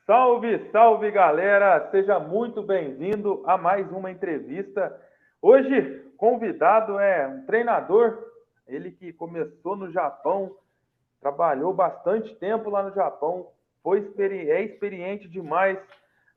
Salve, salve galera! Seja muito bem-vindo a mais uma entrevista. Hoje, convidado é um treinador, ele que começou no Japão, trabalhou bastante tempo lá no Japão, é experiente demais,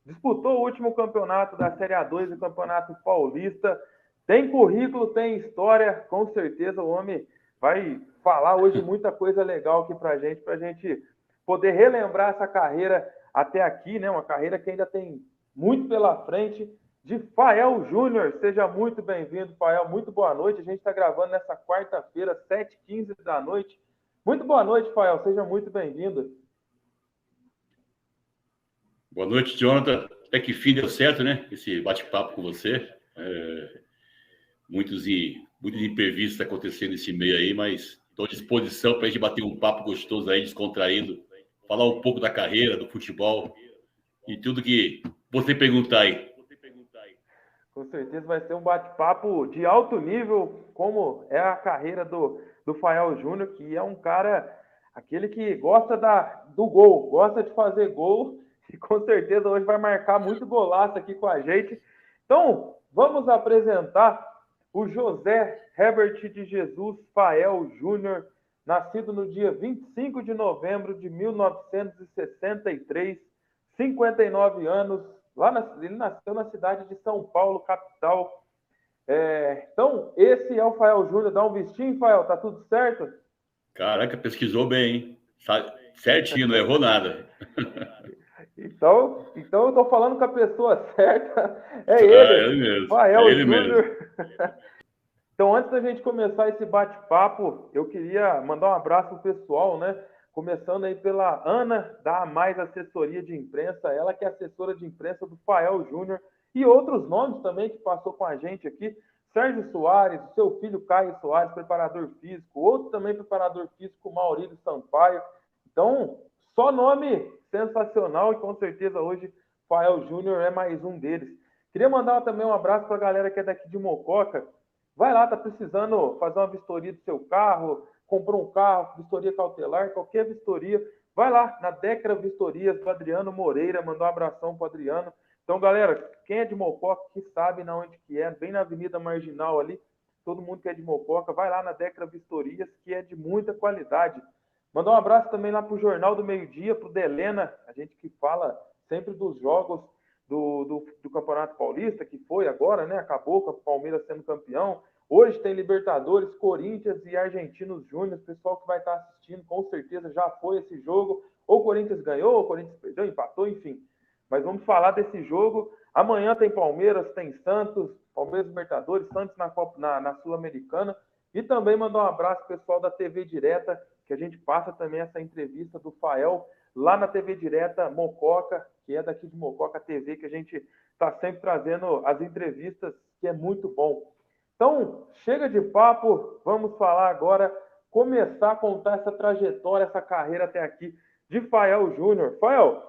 disputou o último campeonato da Série A2 do Campeonato Paulista, tem currículo, tem história, com certeza o homem vai falar hoje muita coisa legal aqui pra gente poder relembrar essa carreira até aqui, né? Uma carreira que ainda tem muito pela frente, de Fael Júnior. Seja muito bem-vindo, Fael. Muito boa noite. A gente está gravando nessa quarta-feira, 7h15 da noite. Muito boa noite, Fael. Seja muito bem-vindo. Boa noite, Jonathan. Até que fim deu certo, né? Esse bate-papo com você. Muitos imprevistos acontecendo nesse meio aí, mas estou à disposição para a gente bater um papo gostoso aí, descontraído, falar um pouco da carreira, do futebol e tudo que você perguntar aí. Com certeza vai ser um bate-papo de alto nível, como é a carreira do Fael Júnior, que é um cara, aquele que gosta do gol, gosta de fazer gol, e com certeza hoje vai marcar muito golaço aqui com a gente. Então, vamos apresentar o José Herbert de Jesus Fael Júnior, nascido no dia 25 de novembro de 1963, 59 anos. Ele nasceu na cidade de São Paulo, capital. Então, esse é o Fael Júnior. Dá um vistinho, Fael? Tá tudo certo? Caraca, pesquisou bem, hein? Certinho, não errou nada. Então eu estou falando com a pessoa certa. É ele mesmo. Fael Júnior. Então, antes da gente começar esse bate-papo, eu queria mandar um abraço pro pessoal, né? Começando aí pela Ana, da Mais Assessoria de Imprensa, ela que é assessora de imprensa do Fael Júnior, e outros nomes também que passou com a gente aqui. Sérgio Soares, seu filho Caio Soares, preparador físico, outro também preparador físico, Maurílio Sampaio. Então, só nome sensacional, e com certeza hoje Fael Júnior é mais um deles. Queria mandar também um abraço para a galera que é daqui de Mococa. Vai lá, tá precisando fazer uma vistoria do seu carro, comprou um carro, vistoria cautelar, qualquer vistoria, vai lá na Decra Vistorias do Adriano Moreira, mandou um abração pro Adriano. Então, galera, quem é de Mococa, que sabe na onde que é, bem na Avenida Marginal ali, todo mundo que é de Mococa, vai lá na Decra Vistorias, que é de muita qualidade. Mandar um abraço também lá pro Jornal do Meio-Dia, pro Delena, a gente que fala sempre dos jogos do Campeonato Paulista, que foi agora, né? Acabou com o Palmeiras sendo campeão. Hoje tem Libertadores, Corinthians e Argentinos Júnior. O pessoal que vai estar assistindo, com certeza já foi esse jogo. Ou o Corinthians ganhou, ou o Corinthians perdeu, empatou, enfim. Mas vamos falar desse jogo. Amanhã tem Palmeiras, tem Santos, Palmeiras Libertadores, Santos na Sul-Americana. E também mandar um abraço pro pessoal da TV Direta, que a gente passa também essa entrevista do Fael lá na TV Direta Mococa, que é daqui de Mococa TV, que a gente está sempre trazendo as entrevistas, que é muito bom. Então, chega de papo, vamos falar agora, começar a contar essa trajetória, essa carreira até aqui de Fael Júnior. Fael,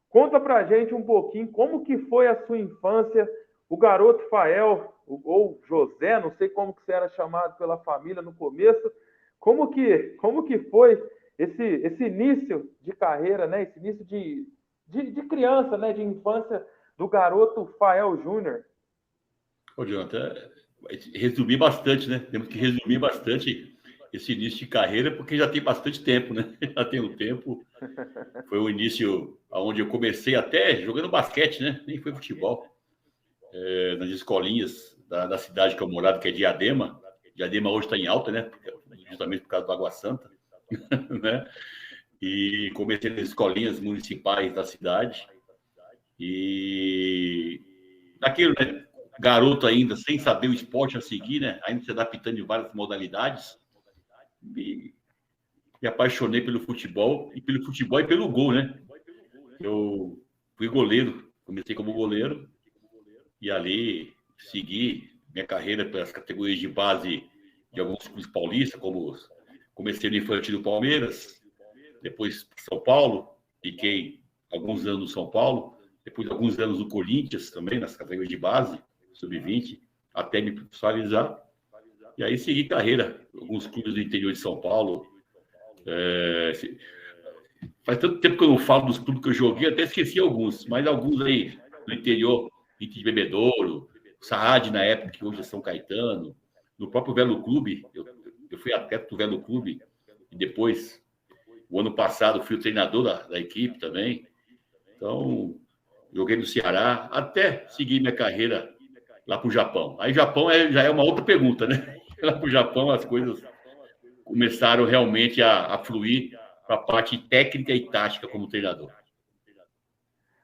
conta pra gente um pouquinho como que foi a sua infância, o garoto Fael, ou José, não sei como que você era chamado pela família no começo, como que foi esse início de carreira, né? Esse início de criança, né? De infância do garoto Fael Júnior. Ô, Jonathan, resumir bastante, né? Temos que resumir bastante esse início de carreira, porque já tem bastante tempo, né? Já tem um tempo. Foi o início onde eu comecei até jogando basquete, né? Nem foi futebol. Nas escolinhas da cidade que eu morava, que é Diadema. Diadema hoje está em alta, né? Justamente por causa do Água Santa, né? E comecei nas escolinhas municipais da cidade. E daquilo, né? Garoto ainda, sem saber o esporte a seguir, né? Ainda se adaptando em várias modalidades. Me apaixonei pelo futebol e pelo gol, né? Eu fui goleiro, comecei como goleiro e ali segui minha carreira pelas categorias de base de alguns clubes paulistas, como comecei no infantil do Palmeiras, depois São Paulo, fiquei alguns anos no São Paulo, depois alguns anos no Corinthians também, nas categorias de base, sub-20, até me profissionalizar. E aí segui carreira, alguns clubes do interior de São Paulo. Faz tanto tempo que eu não falo dos clubes que eu joguei, até esqueci alguns, mas alguns aí no interior, Inter de Bebedouro, Saad na época, que hoje é São Caetano, no próprio Velo Clube, eu fui atleta do Velo Clube, e depois, o ano passado, fui o treinador da equipe também. Então, joguei no Ceará, até seguir minha carreira lá para o Japão. Aí, Japão já é uma outra pergunta, né? Lá para o Japão, as coisas começaram realmente a fluir para a parte técnica e tática como treinador.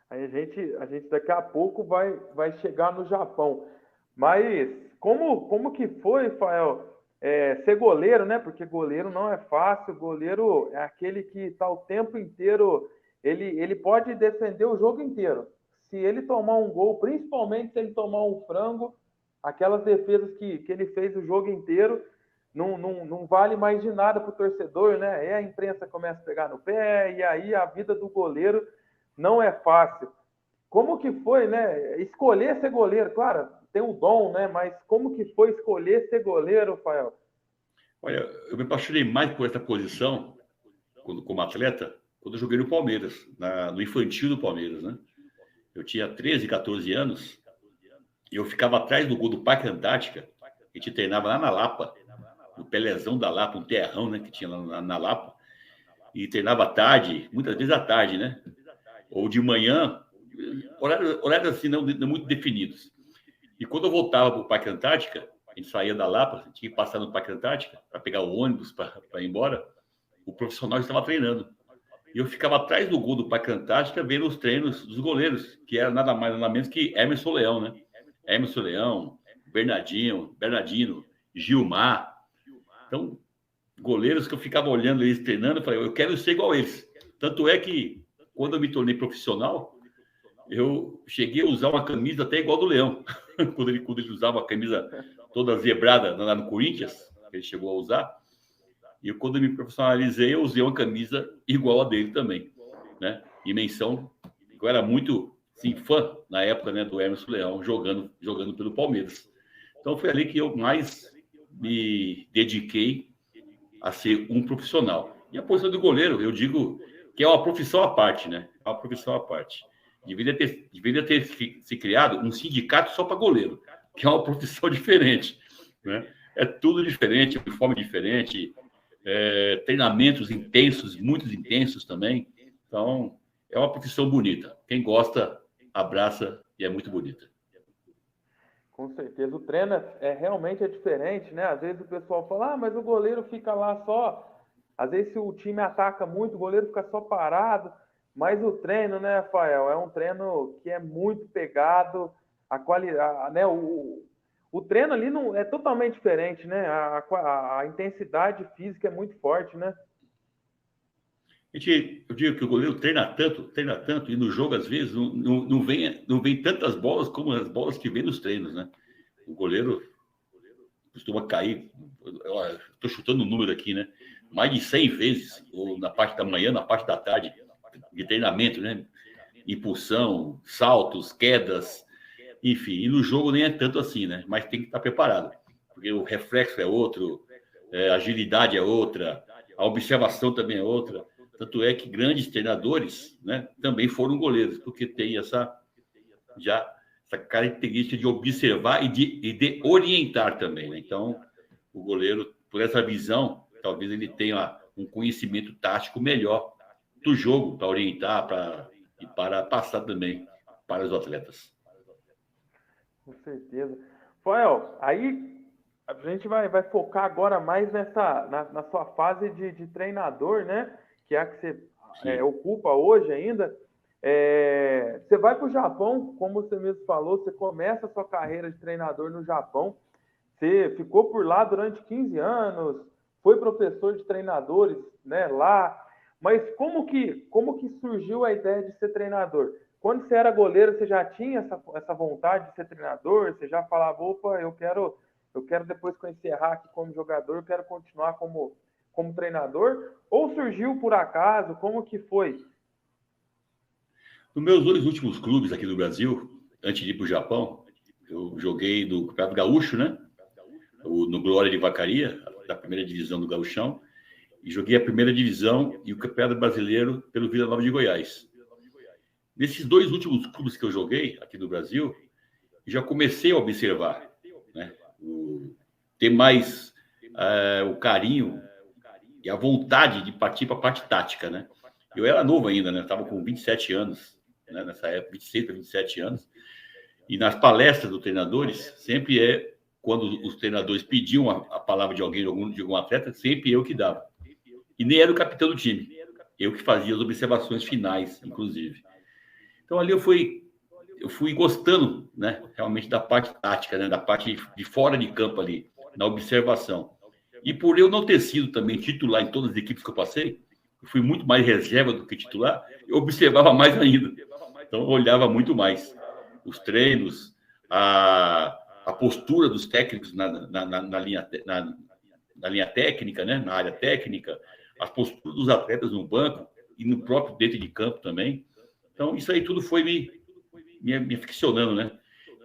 Aí a gente daqui a pouco vai chegar no Japão. Mas como que foi, Fael, ser goleiro, né? Porque goleiro não é fácil. Goleiro é aquele que está o tempo inteiro. Ele pode defender o jogo inteiro. Se ele tomar um gol, principalmente se ele tomar um frango, aquelas defesas que ele fez o jogo inteiro, não vale mais de nada para o torcedor, né? E a imprensa começa a pegar no pé, e aí a vida do goleiro não é fácil. Como que foi, né? Escolher ser goleiro, claro, tem um dom, né? Mas como que foi escolher ser goleiro, Fael? Olha, eu me apaixonei mais por essa posição, como atleta, quando eu joguei no Palmeiras, no infantil do Palmeiras, né? Eu tinha 13, 14 anos, e eu ficava atrás do gol do Parque Antártica, a gente treinava lá na Lapa, no Pelezão da Lapa, um terrão, né, que tinha lá na Lapa, e treinava à tarde, muitas vezes à tarde, né? Ou de manhã, horários assim não muito definidos. E quando eu voltava para o Parque Antártica, a gente saía da Lapa, tinha que passar no Parque Antártica para pegar o ônibus para ir embora, o profissional estava treinando. E eu ficava atrás do gol do Parque Antártica vendo os treinos dos goleiros, que era nada mais nada menos que Emerson Leão, né? Emerson Leão, Bernardino, Gilmar. Então, goleiros que eu ficava olhando eles treinando, eu falei, eu quero ser igual a eles. Tanto é que, quando eu me tornei profissional, eu cheguei a usar uma camisa até igual do Leão. quando ele usava a camisa toda zebrada lá no Corinthians, que ele chegou a usar. E quando eu me profissionalizei, eu usei uma camisa igual a dele também, né? E menção, eu era muito assim, fã na época, né, do Emerson Leão jogando pelo Palmeiras. Então foi ali que eu mais me dediquei a ser um profissional. E a posição do goleiro, eu digo que é uma profissão à parte, né? É uma profissão à parte. Deveria ter se criado um sindicato só para goleiro, que é uma profissão diferente, né? É tudo diferente, uniforme diferente, treinamentos intensos, muito intensos também. Então, é uma profissão bonita. Quem gosta, abraça e é muito bonita. Com certeza. O treino realmente é diferente, né? Às vezes o pessoal fala, mas o goleiro fica lá só. Às vezes, se o time ataca muito, o goleiro fica só parado. Mas o treino, né, Rafael, é um treino que é muito pegado. A qualidade, né? O treino ali não é totalmente diferente, né? A intensidade física é muito forte, né? Eu digo que o goleiro treina tanto, e no jogo, às vezes, não vem tantas bolas como as bolas que vem nos treinos, né? O goleiro costuma cair, estou chutando o número aqui, né? Mais de 100 vezes, ou na parte da manhã, na parte da tarde, de treinamento, né? Impulsão, saltos, quedas, enfim. E no jogo nem é tanto assim, né? Mas tem que estar preparado, porque o reflexo é outro, a agilidade é outra, a observação também é outra. Tanto é que grandes treinadores, né, também foram goleiros, porque tem essa característica de observar e de orientar também, né? Então, o goleiro, por essa visão, talvez ele tenha um conhecimento tático melhor do jogo para orientar e para passar também para os atletas. Com certeza. Fael, aí a gente vai focar agora mais na sua fase de treinador, né? Que é a que você ocupa hoje ainda. Você vai para o Japão, como você mesmo falou, você começa a sua carreira de treinador no Japão. Você ficou por lá durante 15 anos, foi professor de treinadores, né, lá. Mas como que surgiu a ideia de ser treinador? Quando você era goleiro, você já tinha essa vontade de ser treinador? Você já falava, opa, eu quero depois que eu encerrar aqui como jogador, eu quero continuar como treinador? Ou surgiu por acaso? Como que foi? Nos meus 2 últimos clubes aqui do Brasil, antes de ir para o Japão, eu joguei no Campeonato Gaúcho, né? No Glória de Vacaria, da primeira divisão do Gauchão, e joguei a primeira divisão e o Campeonato Brasileiro pelo Vila Nova de Goiás. Nesses 2 últimos clubes que eu joguei aqui no Brasil, já comecei a observar, né, ter mais o carinho e a vontade de partir para a parte tática, né? Eu era novo ainda, né? Estava com 27 anos, né? Nessa época, 26 para 27 anos. E nas palestras dos treinadores, sempre quando os treinadores pediam a palavra de alguém, de algum atleta, sempre eu que dava. E nem era o capitão do time. Eu que fazia as observações finais, inclusive. Então, ali eu fui gostando, né, realmente da parte tática, né, da parte de fora de campo ali, na observação. E por eu não ter sido também titular em todas as equipes que eu passei, eu fui muito mais reserva do que titular, eu observava mais ainda. Então, eu olhava muito mais os treinos, a postura dos técnicos na linha técnica, né, na área técnica, as posturas dos atletas no banco e no próprio dentro de campo também. Então, isso aí tudo foi me ficcionando, né?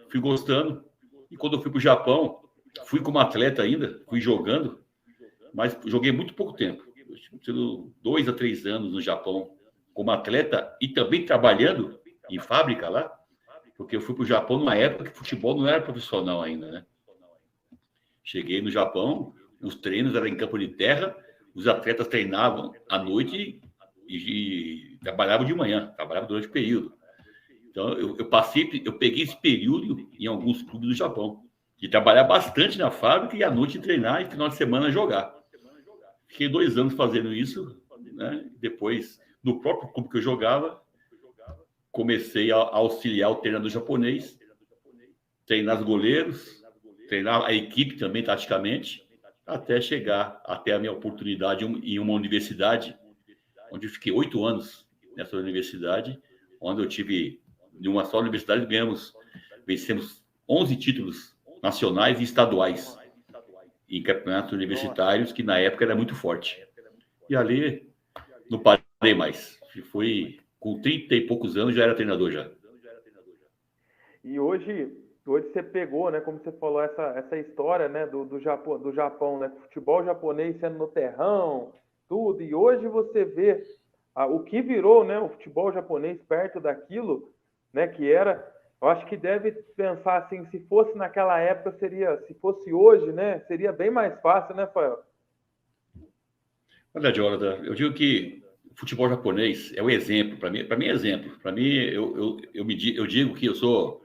Fui gostando. E quando eu fui para o Japão, fui como atleta ainda, fui jogando, mas joguei muito pouco tempo. 2 a 3 anos no Japão como atleta e também trabalhando em fábrica lá, porque eu fui para o Japão numa época que futebol não era profissional ainda, né? Cheguei no Japão, os treinos eram em campo de terra, os atletas treinavam à noite e trabalhavam de manhã, trabalhavam durante o período. Então, eu peguei esse período em alguns clubes do Japão, de trabalhar bastante na fábrica e à noite treinar e final de semana jogar. Fiquei 2 anos fazendo isso, né? Depois, no próprio clube que eu jogava, comecei a auxiliar o treinador japonês, treinar os goleiros, treinar a equipe também, taticamente, até chegar até a minha oportunidade em uma universidade, onde eu fiquei 8 anos nessa universidade, onde eu tive, em uma só universidade, vencemos 11 títulos nacionais e estaduais em campeonatos universitários, que na época era muito forte. E ali não parei mais. Fui com 30 e poucos anos, já era treinador já. E hoje você pegou, né, como você falou, essa história, né, do Japão, né, futebol japonês sendo no terrão, tudo, e hoje você vê o que virou, né, o futebol japonês perto daquilo, né, que era, eu acho que deve pensar assim, se fosse naquela época, se fosse hoje, né, seria bem mais fácil, né, Fael? Olha, Jonathan, eu digo que o futebol japonês é um exemplo, para mim é exemplo. Para mim, eu digo que eu sou,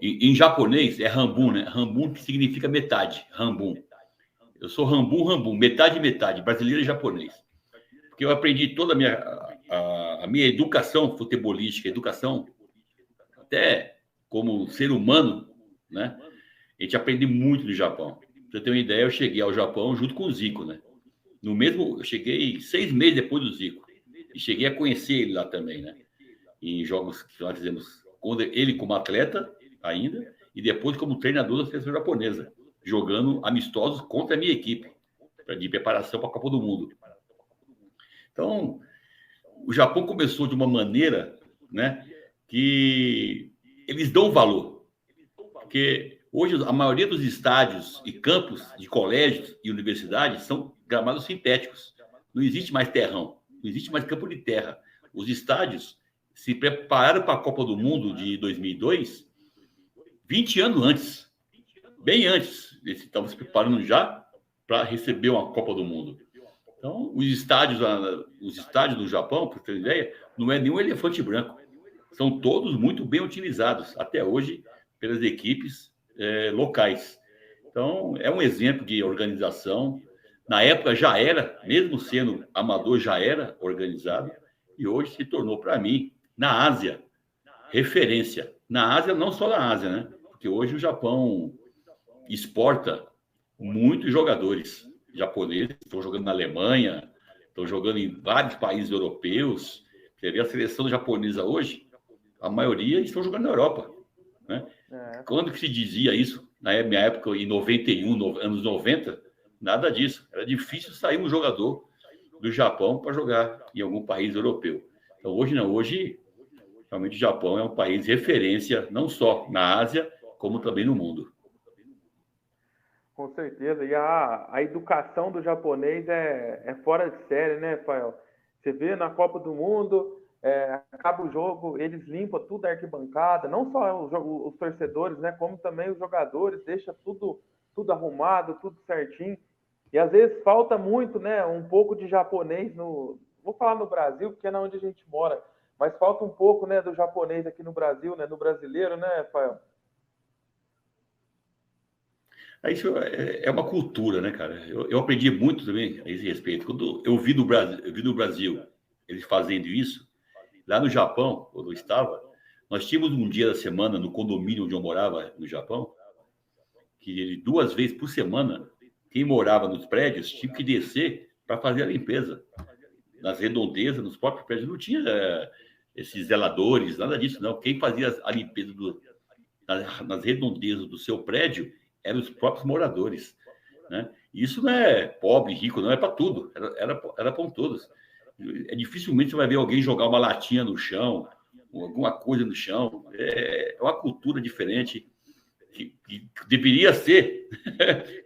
em japonês é Hambun, né? Hambun que significa metade, Hambun. Eu sou Hambun, metade, brasileiro e japonês. Porque eu aprendi toda a minha educação futebolística, educação até como ser humano, né? A gente aprende muito no Japão. Pra você ter uma ideia, eu cheguei ao Japão junto com o Zico, né? Eu cheguei 6 meses depois do Zico. E cheguei a conhecer ele lá também, né? Em jogos que nós fizemos, ele como atleta ainda, e depois como treinador da seleção japonesa, jogando amistosos contra a minha equipe, de preparação para a Copa do Mundo. Então, o Japão começou de uma maneira, né, que eles dão valor. Porque hoje a maioria dos estádios e campos de colégios e universidades são gramados sintéticos. Não existe mais terrão, não existe mais campo de terra. Os estádios se prepararam para a Copa do Mundo de 2002, 20 anos antes, bem antes. Eles estavam se preparando já para receber uma Copa do Mundo. Então, os estádios do Japão, para você ter ideia, não é nenhum elefante branco. São todos muito bem utilizados, até hoje, pelas equipes locais. Então, é um exemplo de organização. Na época já era, mesmo sendo amador, já era organizado. E hoje se tornou, para mim, na Ásia, referência. Na Ásia, não só na Ásia, né? Porque hoje o Japão exporta muitos jogadores japoneses, estão jogando na Alemanha, estão jogando em vários países europeus. Você vê a seleção japonesa hoje, a maioria estão jogando na Europa, né? Quando que se dizia isso? Na minha época, em 91, anos 90, nada disso. Era difícil sair um jogador do Japão para jogar em algum país europeu. Então, hoje não. Hoje, realmente, o Japão é um país referência, não só na Ásia, como também no mundo. Com certeza. E a educação do japonês é fora de série, né, Fael? Você vê na Copa do Mundo, acaba o jogo, eles limpam tudo a arquibancada, não só os torcedores, né, como também os jogadores, deixa tudo arrumado, tudo certinho. E às vezes falta muito, né, um pouco de japonês vou falar no Brasil, porque é na onde a gente mora, mas falta um pouco, né, do japonês aqui no Brasil, né, no brasileiro, né, Fael? Isso é uma cultura, né, cara? Eu aprendi muito também a esse respeito. Quando eu vi no Brasil eles fazendo isso, lá no Japão, quando eu estava, nós tínhamos um dia da semana no condomínio onde eu morava no Japão, que 2 vezes por semana, quem morava nos prédios tinha que descer para fazer a limpeza. Nas redondezas, nos próprios prédios, não tinha esses zeladores, nada disso, não. Quem fazia a limpeza nas redondezas do seu prédio eram os próprios moradores, né? Isso não é pobre, rico, não, é para tudo, era para todos. Dificilmente você vai ver alguém jogar uma latinha no chão, alguma coisa no chão. É uma cultura diferente que deveria ser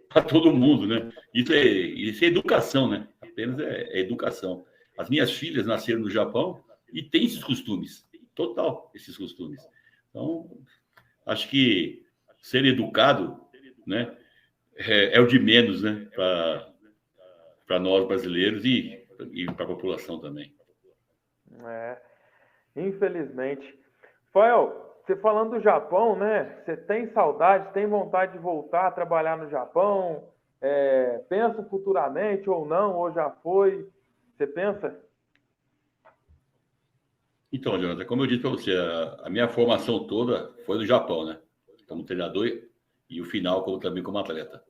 para todo mundo, né? Isso é educação, né? Apenas é educação. As minhas filhas nasceram no Japão e têm esses costumes, total, esses costumes. Então, acho que ser educado, né, é o de menos, né, para nós brasileiros e para a população também. Infelizmente. Fael, você falando do Japão, né? Você tem saudade, tem vontade de voltar a trabalhar no Japão? Pensa futuramente ou não, ou já foi? Você pensa? Então, Jonathan, como eu disse para você, a minha formação toda foi no Japão, né? Como treinador e o final também como atleta.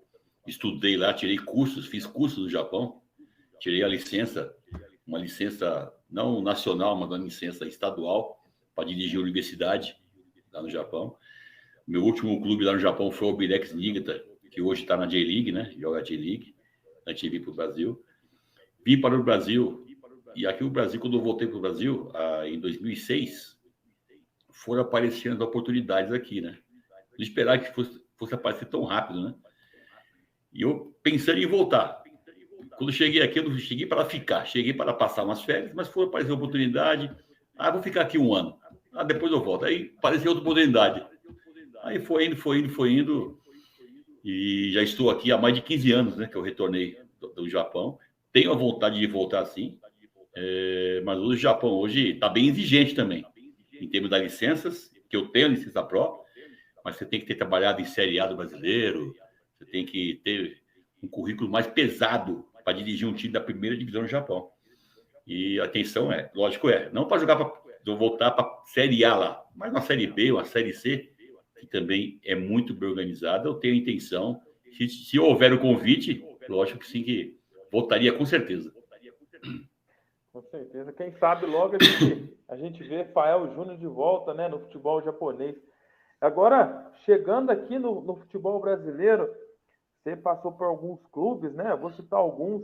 Estudei lá, tirei cursos, fiz cursos no Japão, tirei a licença, uma licença não nacional, mas uma licença estadual para dirigir a universidade lá no Japão. Meu último clube lá no Japão foi o Birex Niigata, que hoje está na J-League, né? Joga J-League, antes de vir para o Brasil. Vim para o Brasil, e aqui no Brasil, quando eu voltei para o Brasil, em 2006, foram aparecendo oportunidades aqui, né? Não esperava que fosse aparecer tão rápido, né? E eu pensando em voltar. Quando cheguei aqui, eu não cheguei para ficar, cheguei para passar umas férias, mas foi aparecer oportunidade. Vou ficar aqui 1 ano. Depois eu volto. Aí apareceu outra oportunidade. Aí foi indo. E já estou aqui há mais de 15 anos, né? Que eu retornei do Japão. Tenho a vontade de voltar sim. Mas o Japão hoje está bem exigente também, em termos das licenças, que eu tenho licença Pro, mas você tem que ter trabalhado em Série A do brasileiro, você tem que ter um currículo mais pesado para dirigir um time da primeira divisão no Japão. E a atenção lógico, não para voltar para Série A lá, mas uma Série B, uma Série C, que também é muito bem organizada. Eu tenho a intenção, se houver o convite, lógico que sim, que voltaria com certeza. Com certeza. Quem sabe logo a gente vê Fael Júnior de volta, né, no futebol japonês. Agora, chegando aqui no futebol brasileiro, você passou por alguns clubes, né? Vou citar alguns.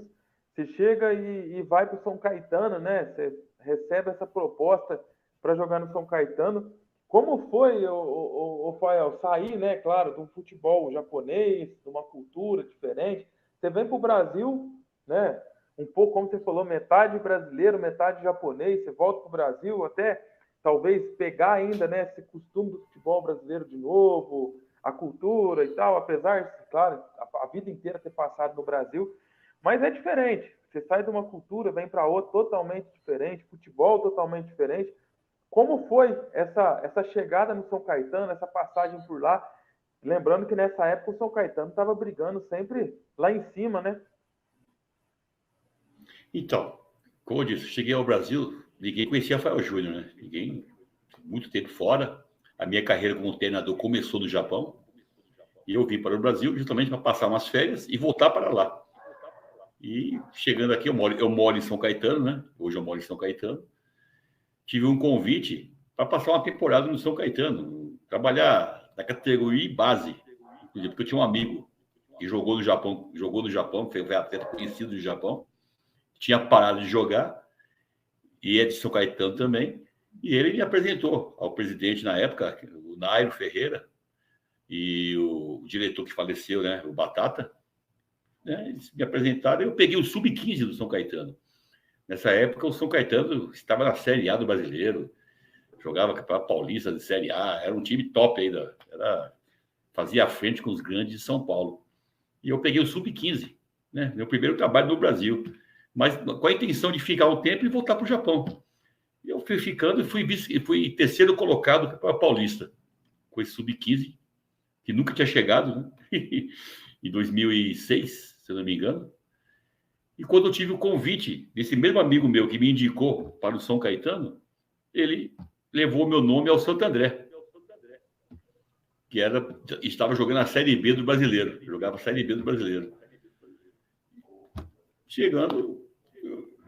Você chega e vai para o São Caetano, né? Você recebe essa proposta para jogar no São Caetano. Como foi, o Fael, sair, né, claro, de um futebol japonês, de uma cultura diferente? Você vem para o Brasil, né? Um pouco, como você falou, metade brasileiro, metade japonês, você volta para o Brasil, até talvez pegar ainda, né, esse costume do futebol brasileiro de novo, a cultura e tal, apesar, claro, a vida inteira ter passado no Brasil, mas é diferente. Você sai de uma cultura, vem para outra totalmente diferente, futebol totalmente diferente. Como foi essa chegada no São Caetano, essa passagem por lá? Lembrando que nessa época o São Caetano estava brigando sempre lá em cima, né? Então, como eu disse, cheguei ao Brasil, ninguém conhecia Fael Júnior, né? Ninguém, muito tempo fora. A minha carreira como treinador começou no Japão. E eu vim para o Brasil justamente para passar umas férias e voltar para lá. E chegando aqui, eu moro em São Caetano, né? Hoje eu moro em São Caetano. Tive um convite para passar uma temporada no São Caetano, trabalhar na categoria base. Inclusive, porque eu tinha um amigo que jogou no Japão, foi atleta conhecido do Japão. Tinha parado de jogar, e é de São Caetano também, e ele me apresentou ao presidente na época, o Nairo Ferreira, e o diretor que faleceu, né, o Batata, né, eles me apresentaram e eu peguei o Sub-15 do São Caetano. Nessa época, o São Caetano estava na Série A do Brasileiro, jogava Campeonato Paulista de Série A, era um time top ainda, fazia frente com os grandes de São Paulo. E eu peguei o Sub-15, né, meu primeiro trabalho no Brasil, mas com a intenção de ficar um tempo e voltar para o Japão. E eu fui ficando e fui terceiro colocado no Campeonato Paulista, com esse Sub-15, que nunca tinha chegado, né? Em 2006, se eu não me engano. E quando eu tive o convite desse mesmo amigo meu que me indicou para o São Caetano, ele levou meu nome ao Santo André, que estava jogando a Série B do Brasileiro. Jogava a Série B do Brasileiro. Chegando,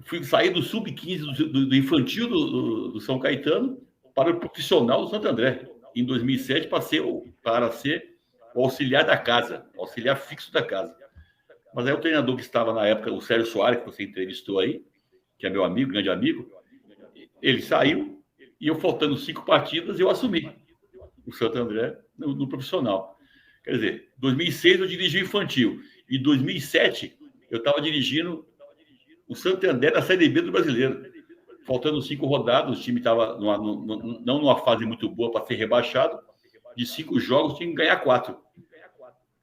fui sair do Sub-15, do infantil do São Caetano, para o profissional do Santo André. Em 2007, passei para ser o auxiliar da casa, o auxiliar fixo da casa. Mas aí o treinador que estava na época, o Sérgio Soares, que você entrevistou aí, que é meu amigo, grande amigo, ele saiu e eu, faltando 5 partidas, eu assumi o Santo André no profissional. Quer dizer, em 2006 eu dirigi o infantil. Em 2007, eu estava dirigindo o Santo André na Série B do Brasileiro. Faltando 5 rodadas, o time estava não numa fase muito boa para ser rebaixado. De 5 jogos, tinha que ganhar 4.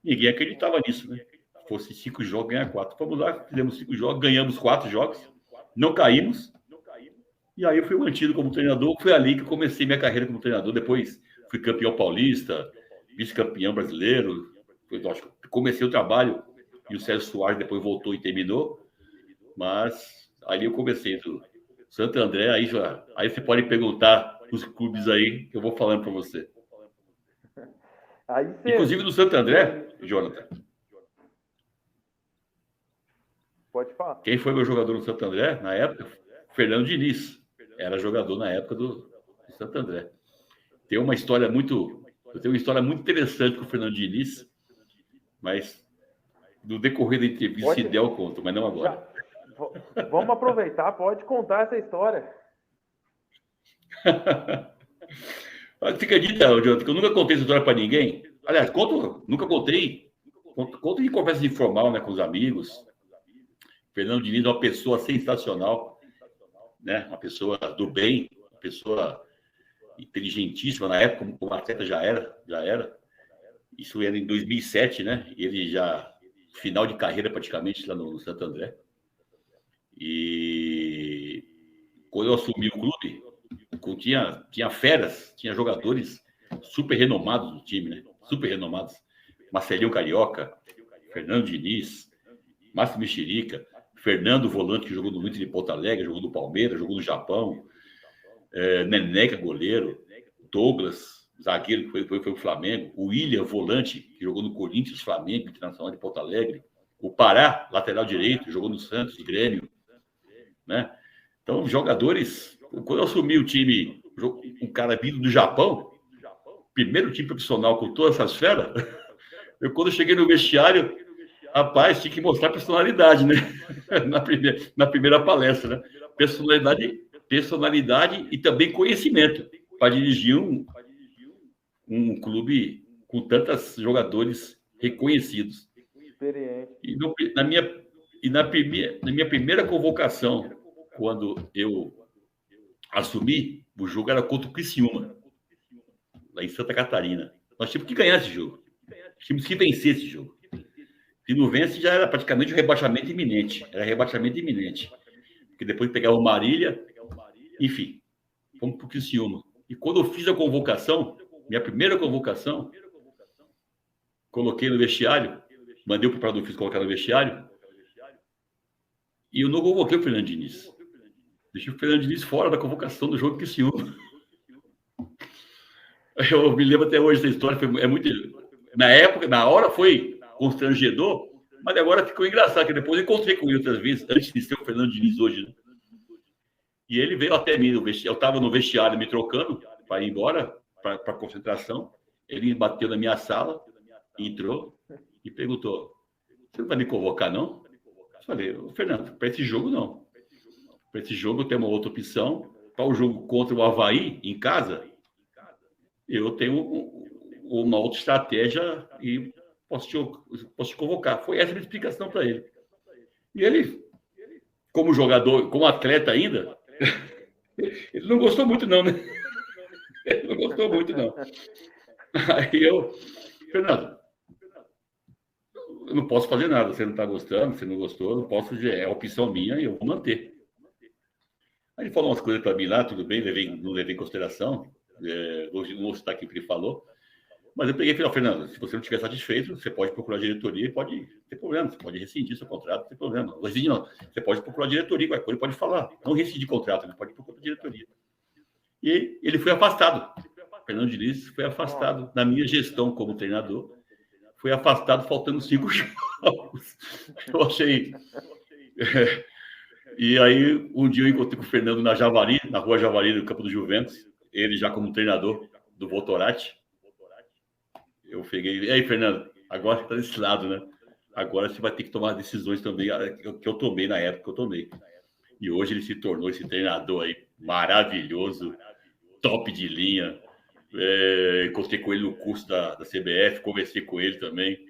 Ninguém acreditava nisso, né? Fosse 5 jogos, ganhar 4. Vamos lá, fizemos 5 jogos, ganhamos 4 jogos, não caímos. E aí eu fui mantido como treinador. Foi ali que eu comecei minha carreira como treinador. Depois fui campeão paulista, vice-campeão brasileiro. Comecei o trabalho e o Sérgio Soares depois voltou e terminou. Mas ali eu comecei do Santo André. Aí você pode perguntar os clubes aí que eu vou falando para você. Inclusive no Santo André, Jonathan. Pode falar. Quem foi meu jogador no Santo André na época? Fernando Diniz. Era jogador na época do Santo André. Eu tenho uma história muito interessante com o Fernando Diniz, mas no decorrer da entrevista, se der, eu conto, mas não agora. Vamos aproveitar, pode contar essa história. Você acredita, Jonathan, que eu nunca contei essa história para ninguém? Aliás, nunca contei. Conto em conversa informal, né, com os amigos. Fernando Diniz é uma pessoa sensacional, né? Uma pessoa do bem, uma pessoa inteligentíssima. Na época, como atleta já era. Isso era em 2007, né? Ele já, final de carreira praticamente lá no Santo André. E quando eu assumi o clube, tinha feras, tinha jogadores super renomados no time, né? Super renomados. Marcelinho Carioca, Fernando Diniz, Márcio Mexerica, Fernando Volante, que jogou no Inter de Porto Alegre, jogou no Palmeiras, jogou no Japão, Neneca, goleiro, Douglas, zagueiro, que foi o Flamengo, o William, volante, que jogou no Corinthians, Flamengo, Internacional de Porto Alegre, o Pará, lateral direito, jogou no Santos, Grêmio, né? Então, jogadores... Quando eu assumi o time, um cara vindo do Japão, primeiro time profissional com todas essas feras, quando eu cheguei no vestiário, rapaz, tinha que mostrar personalidade, né? na primeira palestra, né? Personalidade e também conhecimento para dirigir um clube com tantos jogadores reconhecidos. E na minha primeira convocação, quando eu assumi, o jogo era contra o Criciúma, lá em Santa Catarina. Nós tínhamos que ganhar esse jogo. Tínhamos que vencer esse jogo. Se não vence, já era praticamente um rebaixamento iminente. Porque depois pegava o Marília, enfim, fomos para o Criciúma. E quando eu fiz a convocação, minha primeira convocação, coloquei no vestiário, mandei o preparador físico colocar no vestiário, e eu não convoquei o Fernando Diniz. Deixei o Fernando Diniz fora da convocação do jogo do Criciúma. Eu me lembro até hoje dessa história. Na hora foi constrangedor, mas agora ficou engraçado, que depois eu encontrei com ele outras vezes, antes de ser o Fernando Diniz hoje, né? E ele veio até mim, eu estava no vestiário me trocando para ir embora, para a concentração. Ele bateu na minha sala, entrou e perguntou: "Você não vai me convocar, não?" Eu falei: "Fernando, para esse jogo, não. Para esse jogo, eu tenho uma outra opção. Para o jogo contra o Avaí, em casa, eu tenho uma outra estratégia e posso te convocar. Foi essa a minha explicação para ele. E ele, como jogador, como atleta ainda, ele não gostou muito não, né? Ele não gostou muito não. Aí eu, Fernando, eu não posso fazer nada. Você não está gostando, você não gostou, eu não posso dizer, é opção minha e eu vou manter. Aí ele falou umas coisas para mim lá, tudo bem, não levei em consideração. Não vou citar aqui o que ele falou. Mas eu peguei e falei, Fernando, se você não estiver satisfeito, você pode procurar a diretoria e pode ter problema. Você pode rescindir seu contrato, não tem problema. Não, você pode procurar a diretoria, qualquer coisa pode falar. Não rescindir contrato, ele pode procurar a diretoria. E ele foi afastado. Fernando Diniz foi afastado. Na minha gestão como treinador, foi afastado faltando 5 jogos. Eu achei... E aí, um dia eu encontrei com o Fernando na Javari, na rua Javari, no campo do Juventus. Ele já como treinador do Votorati. Eu peguei, e aí, Fernando, agora você está desse lado, né? Agora você vai ter que tomar decisões também, que eu tomei na época que eu tomei. E hoje ele se tornou esse treinador aí maravilhoso, top de linha. Encontrei com ele no curso da CBF, conversei com ele também.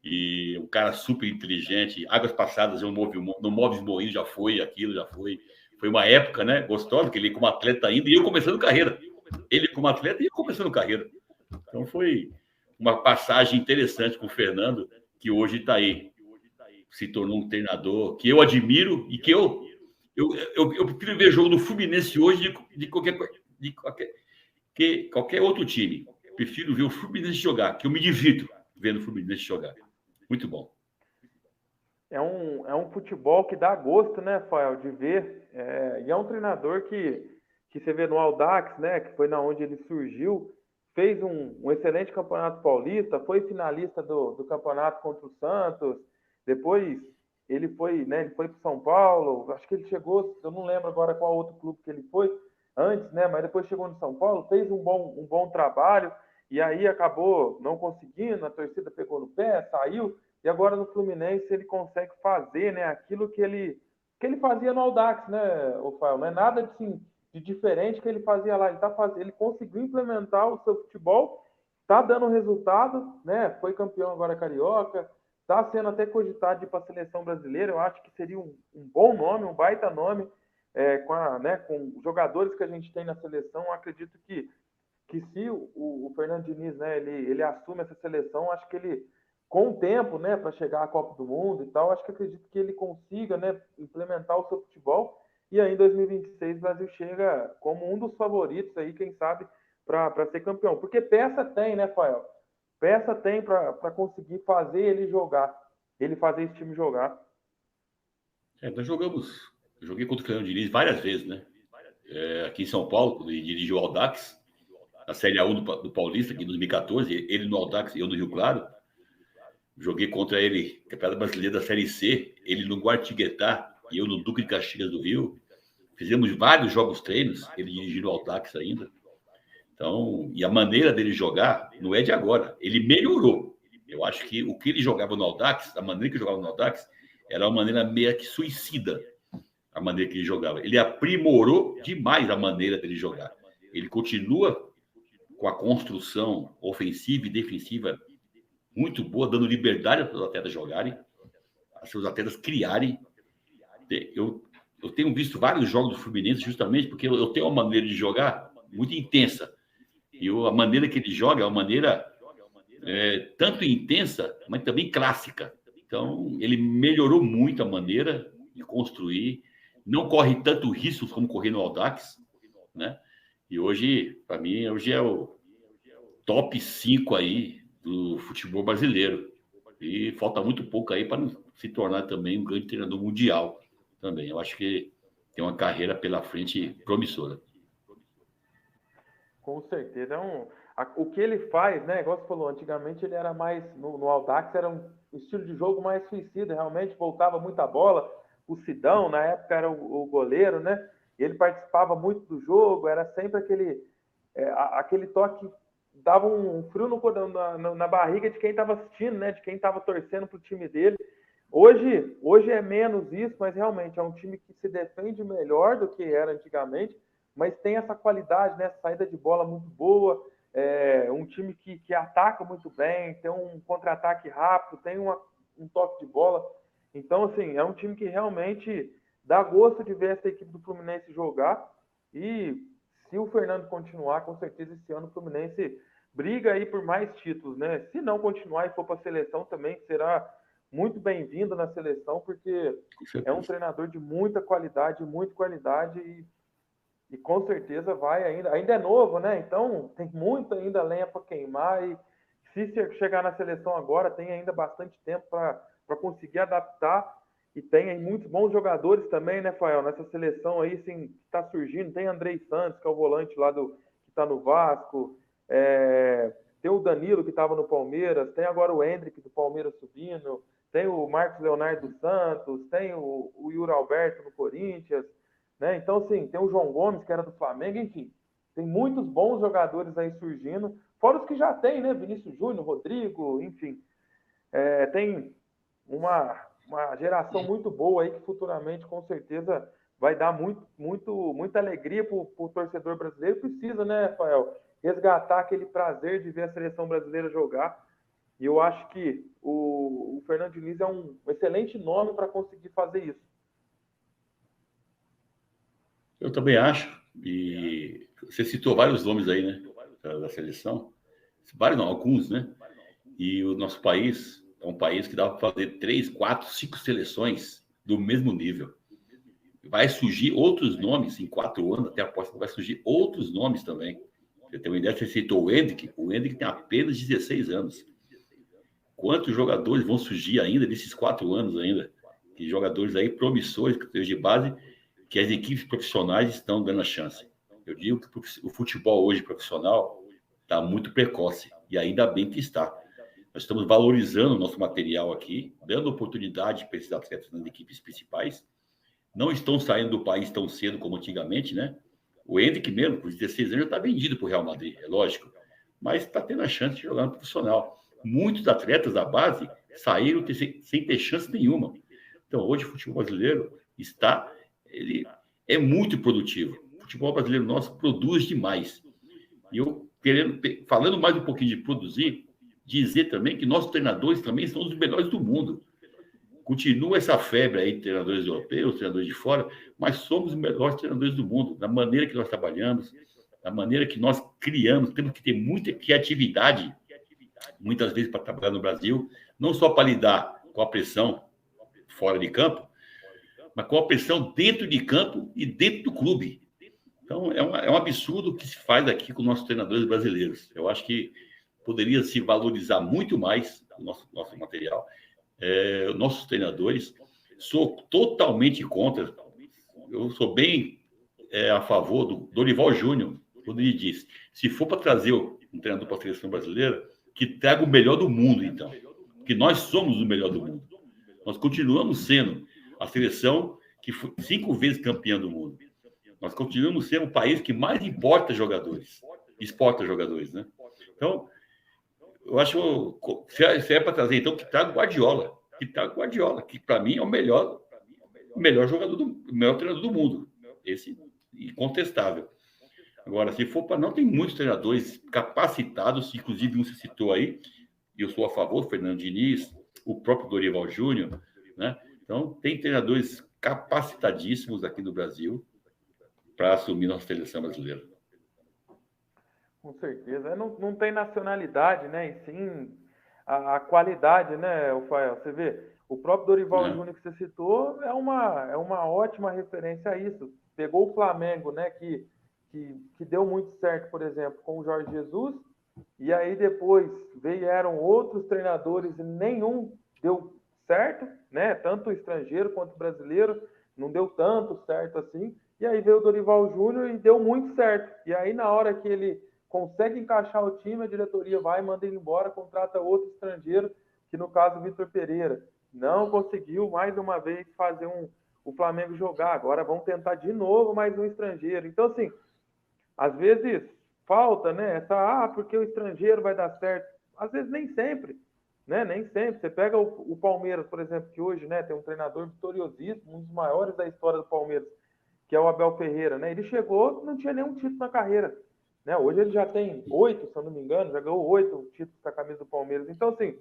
E um cara super inteligente. Águas passadas, no Móveis Moinhos já foi, aquilo já foi. Foi uma época, né? Gostosa, que ele como atleta ainda e eu começando carreira. Ele como atleta e eu começando carreira. Então foi uma passagem interessante com o Fernando, que hoje está aí. Se tornou um treinador que eu admiro e que eu prefiro ver jogo do Fluminense hoje de qualquer outro time. Prefiro ver o Fluminense jogar, que eu me divirto vendo o Fluminense jogar. Muito bom. É um futebol que dá gosto, né, Fael, de ver. E é um treinador que você vê no Audax, né, que foi na onde ele surgiu, fez um excelente campeonato paulista, foi finalista do campeonato contra o Santos, depois ele foi para São Paulo, acho que ele chegou, eu não lembro agora qual outro clube que ele foi antes, né, mas depois chegou no São Paulo, fez um bom trabalho, e aí acabou não conseguindo, a torcida pegou no pé, saiu, e agora no Fluminense ele consegue fazer, né, aquilo que ele fazia no Audax, né, Fael, não é nada assim, de diferente que ele fazia lá. Ele conseguiu implementar o seu futebol, está dando resultado, né? Foi campeão agora carioca, está sendo até cogitado de ir para a seleção brasileira. Eu acho que seria um bom nome, um baita nome, com os jogadores que a gente tem na seleção. Eu acredito que se o Fernando Diniz, né, ele assume essa seleção, acho que ele, com o tempo, né, para chegar à Copa do Mundo e tal, acredito que ele consiga, né, implementar o seu futebol. E aí, em 2026, o Brasil chega como um dos favoritos aí, quem sabe, para ser campeão. Porque peça tem, né, Fael? Peça tem para conseguir fazer ele jogar. Ele fazer esse time jogar. Nós joguei contra o Fernando Diniz várias vezes, né? Aqui em São Paulo, quando ele dirigiu o Audax, a Série A1 do Paulista, aqui em 2014, ele no Audax e eu no Rio Claro. Joguei contra ele, Campeonato Brasileiro da Série C, ele no Guaratinguetá e eu no Duque de Caxias do Rio. Fizemos vários jogos treinos, ele dirigindo o Audax ainda. Então, e a maneira dele jogar não é de agora. Ele melhorou. Eu acho que o que ele jogava no Audax, a maneira que ele jogava no Audax, era uma maneira meio que suicida. A maneira que ele jogava. Ele aprimorou demais a maneira dele jogar. Ele continua com a construção ofensiva e defensiva muito boa, dando liberdade para os atletas jogarem, para seus atletas criarem. Eu tenho visto vários jogos do Fluminense justamente porque eu tenho uma maneira de jogar muito intensa. E a maneira que ele joga é uma maneira tanto intensa, mas também clássica. Então, ele melhorou muito a maneira de construir, não corre tanto riscos como correr no Audax, né? E hoje, para mim, hoje é o top 5 aí do futebol brasileiro. E falta muito pouco aí para se tornar também um grande treinador mundial também. Eu acho que tem uma carreira pela frente promissora. Com certeza. O que ele faz, né? Igual você falou, antigamente ele era mais, no Audax, era um estilo de jogo mais suicida, realmente voltava muita bola. O Sidão, na época, era o goleiro, né? Ele participava muito do jogo, era sempre aquele toque, dava um frio na barriga de quem estava assistindo, né? De quem estava torcendo para o time dele. Hoje é menos isso, mas realmente é um time que se defende melhor do que era antigamente, mas tem essa qualidade, né? Saída de bola muito boa, um time que ataca muito bem, tem um contra-ataque rápido, tem um toque de bola. Então, assim, é um time que realmente dá gosto de ver essa equipe do Fluminense jogar. E se o Fernando continuar, com certeza esse ano o Fluminense briga aí por mais títulos, né? Se não continuar e for para a seleção também, será muito bem-vindo na seleção, porque é um treinador de muita qualidade e com certeza vai ainda é novo, né? Então tem muito ainda lenha para queimar e se chegar na seleção agora tem ainda bastante tempo para conseguir adaptar e tem aí muitos bons jogadores também, né, Fael? Nessa seleção aí, sim, está surgindo, tem Andrei Santos, que é o volante lá que está no Vasco, tem o Danilo, que estava no Palmeiras, tem agora o Hendrick do Palmeiras subindo, tem o Marcos Leonardo dos Santos, tem o Yuri Alberto no Corinthians, né? Então, assim, tem o João Gomes, que era do Flamengo, enfim, tem muitos bons jogadores aí surgindo, fora os que já tem, né? Vinícius Júnior, Rodrigo, enfim. Tem uma geração muito boa aí que futuramente, com certeza, vai dar muita alegria para o torcedor brasileiro. Precisa, né, Rafael, resgatar aquele prazer de ver a seleção brasileira jogar. E eu acho que o Fernando Diniz é um excelente nome para conseguir fazer isso. Eu também acho. E você citou vários nomes aí, né, da seleção. Vários não, alguns, né? E o nosso país é um país que dá para fazer 3, 4, 5 seleções do mesmo nível. Vai surgir outros nomes em 4 anos, até aposto que vai surgir outros nomes também. Você tem uma ideia, você citou o Hendrick tem apenas 16 anos. Quantos jogadores vão surgir ainda nesses 4 anos ainda? Que jogadores aí promissores, de base, que as equipes profissionais estão dando a chance. Eu digo que o futebol hoje profissional está muito precoce, e ainda bem que está. Nós estamos valorizando o nosso material aqui, dando oportunidade para esses atletas nas equipes principais. Não estão saindo do país tão cedo como antigamente, né? O Hendrick mesmo, com 16 anos, já está vendido para o Real Madrid, é lógico. Mas está tendo a chance de jogar no profissional. Muitos atletas da base saíram sem ter chance nenhuma. Então, hoje, o futebol brasileiro ele é muito produtivo. O futebol brasileiro nosso produz demais. E eu, falando mais um pouquinho de produzir, dizer também que nossos treinadores também são os melhores do mundo. Continua essa febre aí de treinadores europeus, treinadores de fora, mas somos os melhores treinadores do mundo, da maneira que nós trabalhamos, da maneira que nós criamos. Temos que ter muita criatividade, muitas vezes, para trabalhar no Brasil, não só para lidar com a pressão fora de campo, mas com a pressão dentro de campo e dentro do clube. Então, é um absurdo o que se faz aqui com nossos treinadores brasileiros. Eu acho que poderia se valorizar muito mais o nosso material. Nossos treinadores, sou totalmente contra. Eu sou bem a favor do Dorival Júnior, quando ele diz, se for para trazer um treinador para a seleção brasileira, que traga o melhor do mundo, então. Porque nós somos o melhor do mundo. Nós continuamos sendo a seleção que foi 5 vezes campeã do mundo. Nós continuamos sendo o país que mais exporta jogadores, né? Então, eu acho, se é para trazer, então, que traga o Guardiola, que para mim é o melhor jogador, o melhor treinador do mundo. Esse, incontestável. Agora, se for para... Não, tem muitos treinadores capacitados, inclusive um se citou aí, e eu sou a favor, Fernando Diniz, o próprio Dorival Júnior, né? Então, tem treinadores capacitadíssimos aqui no Brasil para assumir nossa seleção brasileira. Com certeza. Não tem nacionalidade, né? E sim a qualidade, né, Rafael? Você vê, o próprio Dorival Júnior que você citou é uma ótima referência a isso. Pegou o Flamengo, né, que deu muito certo, por exemplo, com o Jorge Jesus, e aí depois vieram outros treinadores e nenhum deu certo, né? Tanto o estrangeiro quanto o brasileiro, não deu tanto certo assim. E aí veio o Dorival Júnior e deu muito certo. E aí, na hora que ele consegue encaixar o time, a diretoria vai, manda ele embora, contrata outro estrangeiro, que no caso o Vitor Pereira. Não conseguiu, mais uma vez, fazer o Flamengo jogar. Agora vamos tentar de novo mais um estrangeiro. Então, assim, às vezes falta, né? Porque o estrangeiro vai dar certo. Às vezes nem sempre, né? Nem sempre. Você pega o Palmeiras, por exemplo, que hoje, né, tem um treinador vitoriosíssimo, um dos maiores da história do Palmeiras, que é o Abel Ferreira, né? Ele chegou, não tinha nenhum título na carreira. né? Hoje ele já tem 8, se eu não me engano, já ganhou 8 títulos com a camisa do Palmeiras. Então, assim,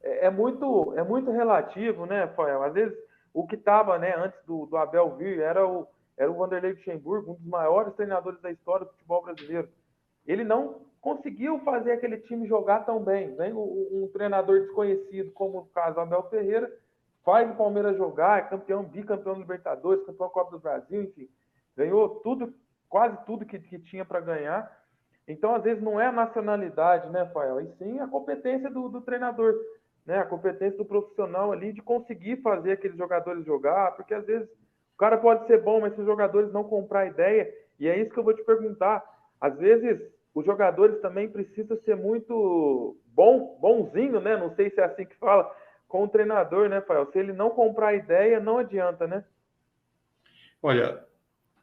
é muito relativo, né, Fael? Às vezes, o que estava, né, antes do Abel vir era o Vanderlei Luxemburgo, um dos maiores treinadores da história do futebol brasileiro. Ele não conseguiu fazer aquele time jogar tão bem. Vem um treinador desconhecido, como o caso do Abel Ferreira, faz o Palmeiras jogar, é campeão, bicampeão da Libertadores, campeão da Copa do Brasil, enfim. Ganhou tudo, quase tudo que tinha para ganhar. Então, às vezes, não é a nacionalidade, né, Fael? E sim a competência do treinador, né? A competência do profissional ali de conseguir fazer aqueles jogadores jogar, porque às vezes o cara pode ser bom, mas se os jogadores não comprar a ideia, e é isso que eu vou te perguntar, às vezes os jogadores também precisam ser muito bonzinho, né? Não sei se é assim que fala, com o treinador, né, Fael? Se ele não comprar a ideia, não adianta, né? Olha,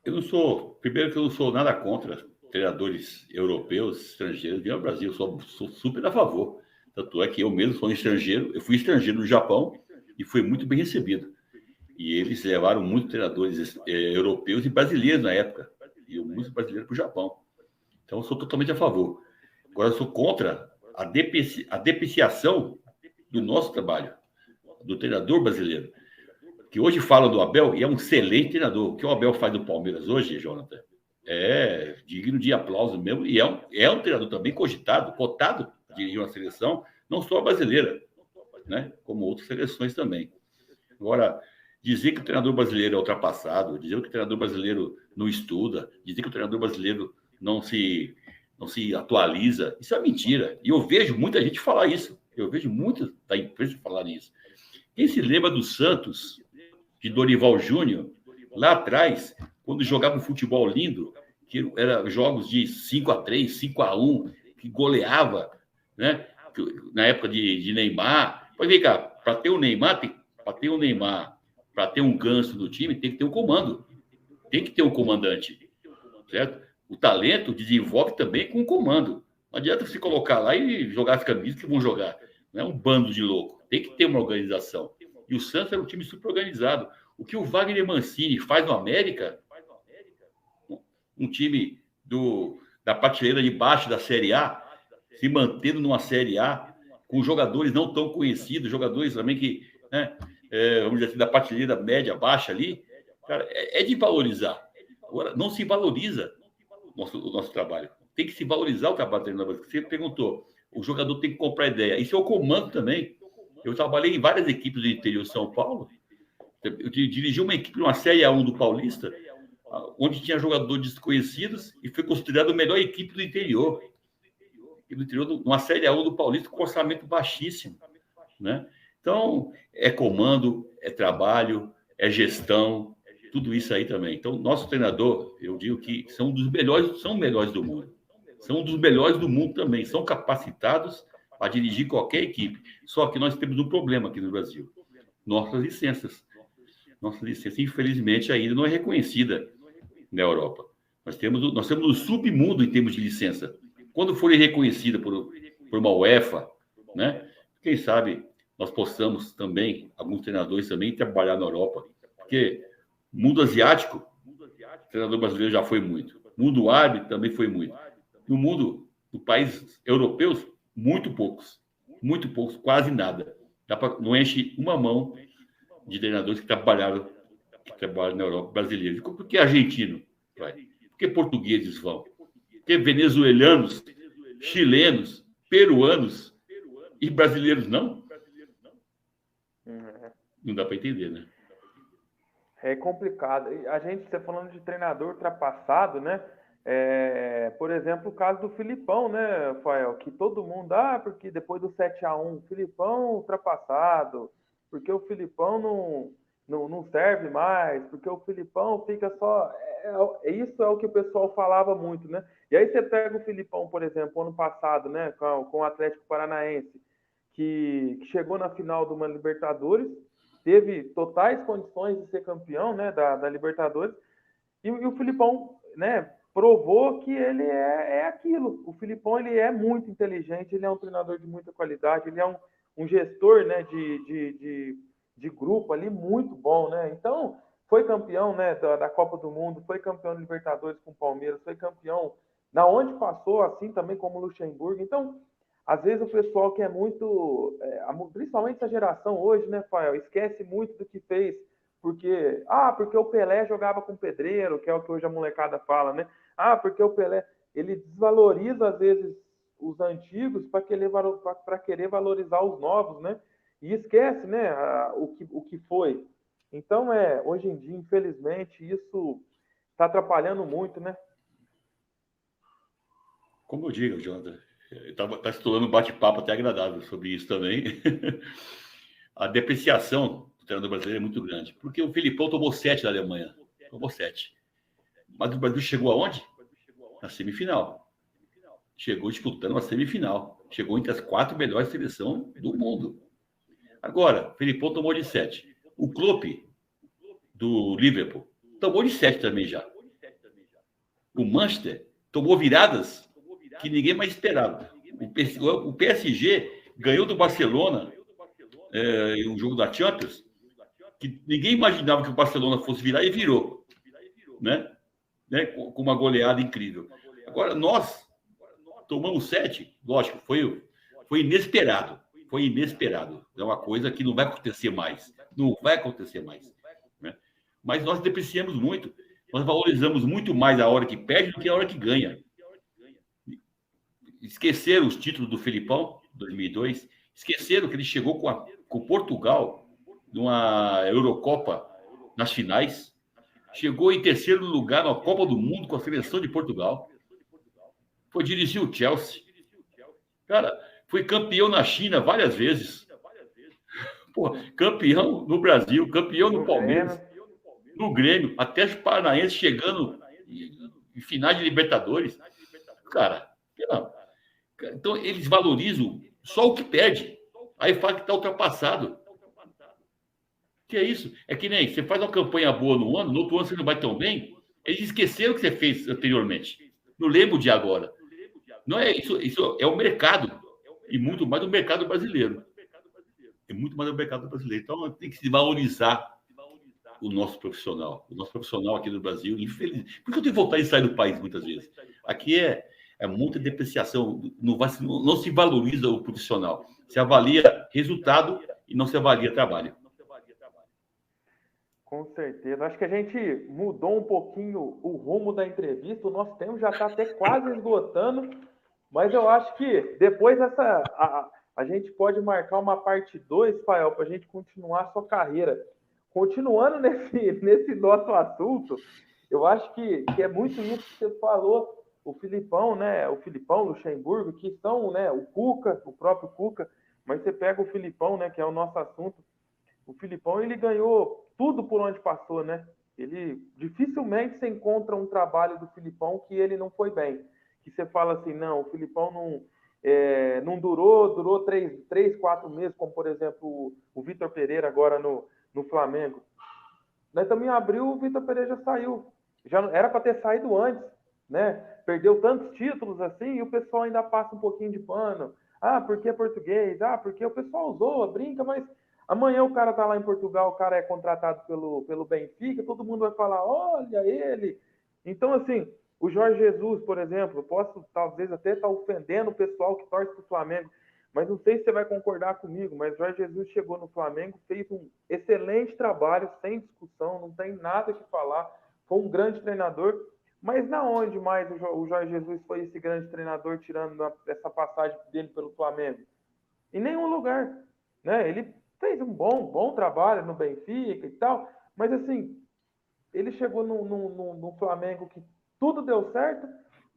eu não sou, primeiro que eu não sou nada contra treinadores europeus, estrangeiros vir ao Brasil, eu sou super a favor. Tanto é que eu mesmo sou um estrangeiro, eu fui estrangeiro no Japão e fui muito bem recebido. E eles levaram muitos treinadores europeus e brasileiros na época, e muitos brasileiros para o Japão. Então, eu sou totalmente a favor. Agora, eu sou contra a depreciação do nosso trabalho, do treinador brasileiro. Que hoje fala do Abel e é um excelente treinador. O que o Abel faz do Palmeiras hoje, Jonathan, é digno de aplauso mesmo. E é um treinador também cogitado, cotado a dirigir uma seleção, não só a brasileira, né? Como outras seleções também. Agora, dizer que o treinador brasileiro é ultrapassado, dizer que o treinador brasileiro não estuda, dizer que o treinador brasileiro não se atualiza, isso é mentira. E eu vejo muita gente falar isso. Eu vejo muitos da imprensa falar isso. Quem se lembra do Santos, de Dorival Júnior, lá atrás, quando jogava um futebol lindo, que era jogos de 5-3, 5-1, que goleava, né? Na época de Neymar. Mas vem cá, para ter o Neymar, para ter um Ganso no time, tem que ter um comando. Tem que ter um comandante, certo? O talento desenvolve também com o comando. Não adianta você colocar lá e jogar as camisas que vão jogar. Não é um bando de louco. Tem que ter uma organização. E o Santos era um time super organizado. O que o Wagner Mancini faz no América, um time da prateleira de baixo da Série A, se mantendo numa Série A, com jogadores não tão conhecidos, jogadores também que, né, vamos dizer assim, da prateleira média, baixa ali, cara, é de valorizar. Agora, não se valoriza o nosso trabalho. Tem que se valorizar o trabalho do treinador. Você perguntou, o jogador tem que comprar ideia. Isso é o comando também. Eu trabalhei em várias equipes do interior de São Paulo. Eu dirigi uma equipe, uma Série A1 do Paulista, onde tinha jogadores desconhecidos e foi considerada a melhor equipe do interior. Uma Série A1 do Paulista com orçamento baixíssimo, né? Então, é comando, é trabalho, é gestão, tudo isso aí também. Então, nosso treinador, eu digo que são melhores do mundo. São um dos melhores do mundo também. São capacitados para dirigir qualquer equipe. Só que nós temos um problema aqui no Brasil. Nossas licenças. Nossa licença, infelizmente, ainda não é reconhecida na Europa. Nós temos um submundo em termos de licença. Quando for reconhecida por uma UEFA, né? Quem sabe nós possamos também, alguns treinadores também, trabalhar na Europa. Porque mundo asiático, o treinador brasileiro já foi muito. Mundo árabe também foi muito. No mundo, nos países europeus, muito poucos, quase nada. Não enche uma mão de treinadores que trabalham na Europa brasileira. Por que argentino vai? Por que portugueses vão? Por que venezuelanos, chilenos, peruanos e brasileiros não? Não dá para entender, né? É complicado. Você falando de treinador ultrapassado, né? Por exemplo, o caso do Filipão, né, Rafael? Que todo mundo, porque depois do 7-1, o Filipão ultrapassado, porque o Filipão não serve mais, porque o Filipão fica só. Isso é o que o pessoal falava muito, né? E aí você pega o Filipão, por exemplo, ano passado, né, com o Atlético Paranaense, que chegou na final de uma Libertadores, teve totais condições de ser campeão, né, da Libertadores, e o Filipão, né, provou que ele é aquilo. O Filipão, ele é muito inteligente, ele é um treinador de muita qualidade, ele é um gestor, né, de grupo ali muito bom, né? Então, foi campeão, né, da Copa do Mundo, foi campeão da Libertadores com o Palmeiras, foi campeão na onde passou, assim também como o Luxemburgo. Então, às vezes o pessoal que é muito, principalmente essa geração hoje, né, Fael, esquece muito do que fez, porque o Pelé jogava com pedreiro, que é o que hoje a molecada fala, né? Porque o Pelé, ele desvaloriza às vezes os antigos para querer valorizar os novos, né? E esquece, né, o que foi. Então, hoje em dia, infelizmente, isso está atrapalhando muito, né? Como eu digo, Jonathan, tá estourando um bate-papo até agradável sobre isso também. A depreciação do treinador brasileiro é muito grande, porque o Filipão tomou 7 da Alemanha. Tomou 7. Mas o Brasil chegou aonde? Na semifinal. Chegou disputando uma semifinal. Chegou entre as 4 melhores seleções do mundo. Agora, o Filipão tomou de 7. O Klopp, do Liverpool, tomou de 7 também já. O Manchester tomou viradas que ninguém mais esperava. O PSG ganhou do Barcelona em um jogo da Champions, que ninguém imaginava que o Barcelona fosse virar e virou, né? Com uma goleada incrível. Agora, nós tomamos 7, lógico, foi inesperado. Foi inesperado. É uma coisa que não vai acontecer mais. Não vai acontecer mais. Né? Mas nós depreciamos muito. Nós valorizamos muito mais a hora que perde do que a hora que ganha. Esqueceram os títulos do Felipão, 2002. Esqueceram que ele chegou com Portugal numa Eurocopa nas finais. Chegou em terceiro lugar na Copa do Mundo com a seleção de Portugal. Foi dirigir o Chelsea. Cara, foi campeão na China várias vezes. Pô, campeão no Brasil, campeão no Palmeiras, no Grêmio, até os paranaenses chegando em finais de Libertadores. Cara, então eles valorizam só o que perde. Aí fala que está ultrapassado. Que é isso? É que nem você faz uma campanha boa no ano, no outro ano você não vai tão bem. Eles esqueceram o que você fez anteriormente. Não lembro de agora. Não é isso, isso é o mercado. E muito mais do mercado brasileiro. É muito mais do mercado brasileiro. Então tem que se valorizar o nosso profissional. O nosso profissional aqui no Brasil, infelizmente. Por que eu tenho vontade de sair do país muitas vezes? Aqui é muita depreciação. Não se valoriza o profissional. Se avalia resultado e não se avalia trabalho. Com certeza. Acho que a gente mudou um pouquinho o rumo da entrevista. O nosso tempo já está até quase esgotando. Mas eu acho que depois a gente pode marcar uma parte 2, Fael, para a gente continuar a sua carreira. Continuando nesse nosso assunto, eu acho que é muito isso que você falou. O Filipão, né? O Filipão, Luxemburgo, que são, né? O Cuca, o próprio Cuca. Mas você pega o Filipão, né? Que é o nosso assunto. O Filipão, ele ganhou tudo por onde passou, né? Ele dificilmente se encontra um trabalho do Filipão que ele não foi bem. Que você fala assim, não, o Filipão não durou 4 meses, como por exemplo o Vitor Pereira agora no Flamengo. Nós também abriu, o Vitor Pereira já saiu. Já era para ter saído antes, né? Perdeu tantos títulos assim e o pessoal ainda passa um pouquinho de pano. Porque é português, porque o pessoal zoa, brinca, mas amanhã o cara tá lá em Portugal, o cara é contratado pelo Benfica, todo mundo vai falar, olha ele. Então, assim, o Jorge Jesus, por exemplo, posso talvez até estar ofendendo o pessoal que torce para o Flamengo, mas não sei se você vai concordar comigo, mas o Jorge Jesus chegou no Flamengo, fez um excelente trabalho, sem discussão, não tem nada que falar, foi um grande treinador, mas na onde mais o Jorge Jesus foi esse grande treinador, tirando essa passagem dele pelo Flamengo? Em nenhum lugar, né? Ele fez um bom trabalho no Benfica e tal, mas assim, ele chegou no Flamengo que tudo deu certo,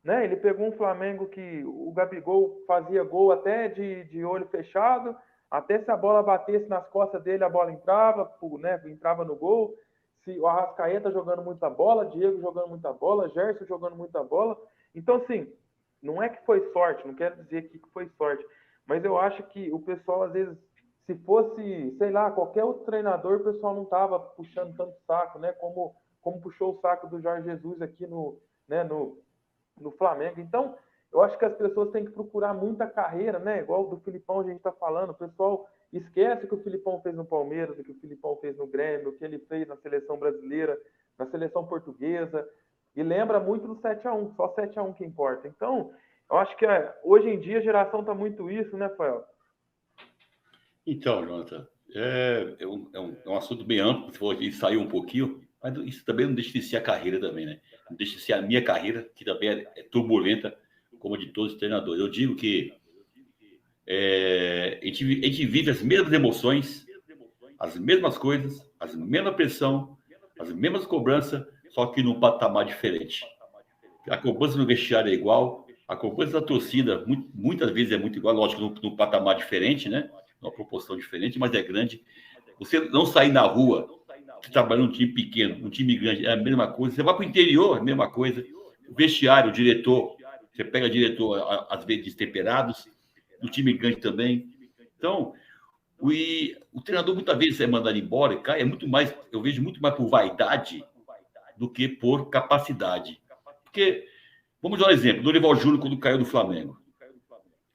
né? Ele pegou um Flamengo que o Gabigol fazia gol até de olho fechado, até se a bola batesse nas costas dele, a bola entrava, né? Entrava no gol. Se o Arrascaeta jogando muita bola, Diego jogando muita bola, Gerson jogando muita bola. Então, assim, não é que foi sorte, não quero dizer que foi sorte, mas eu acho que o pessoal, às vezes, se fosse, sei lá, qualquer outro treinador, o pessoal não estava puxando tanto saco, né? Como puxou o saco do Jorge Jesus aqui no Flamengo. Então, eu acho que as pessoas têm que procurar muita carreira, né? Igual do Filipão a gente está falando. O pessoal esquece o que o Filipão fez no Palmeiras, o que o Filipão fez no Grêmio, o que ele fez na seleção brasileira, na seleção portuguesa. E lembra muito do 7-1, só 7-1 que importa. Então, eu acho que hoje em dia a geração está muito isso, né, Fael? Então, Jonathan, é um assunto bem amplo, se for sair um pouquinho, mas isso também não deixa de ser a carreira também, né? Não deixa de ser a minha carreira, que também é turbulenta, como a de todos os treinadores. Eu digo que a gente vive as mesmas emoções, as mesmas coisas, as mesma pressão, as mesmas cobranças, só que num patamar diferente. A cobrança no vestiário é igual, a cobrança da torcida muitas vezes é muito igual, lógico, num patamar diferente, né? Numa proporção diferente, mas é grande. Você não sair na rua, trabalhando num time pequeno, um time grande, é a mesma coisa. Você vai para o interior, é a mesma coisa. O vestiário, o diretor, você pega diretor, às vezes, destemperados, do time grande também. Então, o treinador muitas vezes é mandado embora, cai, é muito mais, eu vejo muito mais por vaidade do que por capacidade. Porque, vamos dar um exemplo, Dorival Júnior, quando caiu do Flamengo.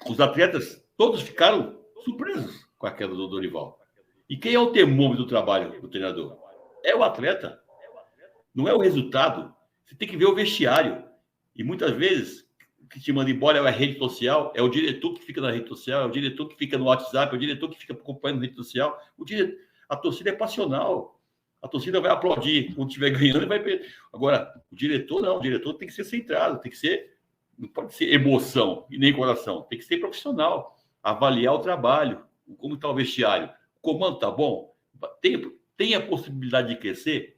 Os atletas, todos ficaram surpresos com a queda do Dorival. E quem é o termômetro do trabalho do treinador? É o atleta. Não é o resultado. Você tem que ver o vestiário. E muitas vezes, o que te manda embora é a rede social, é o diretor que fica na rede social, é o diretor que fica no WhatsApp, é o diretor que fica acompanhando na rede social. A torcida é passional. A torcida vai aplaudir quando estiver ganhando e vai perder. Agora, o diretor não. O diretor tem que ser centrado, tem que ser... Não pode ser emoção e nem coração. Tem que ser profissional. Avaliar o trabalho. Como está o vestiário. O comando está bom? Tem a possibilidade de crescer?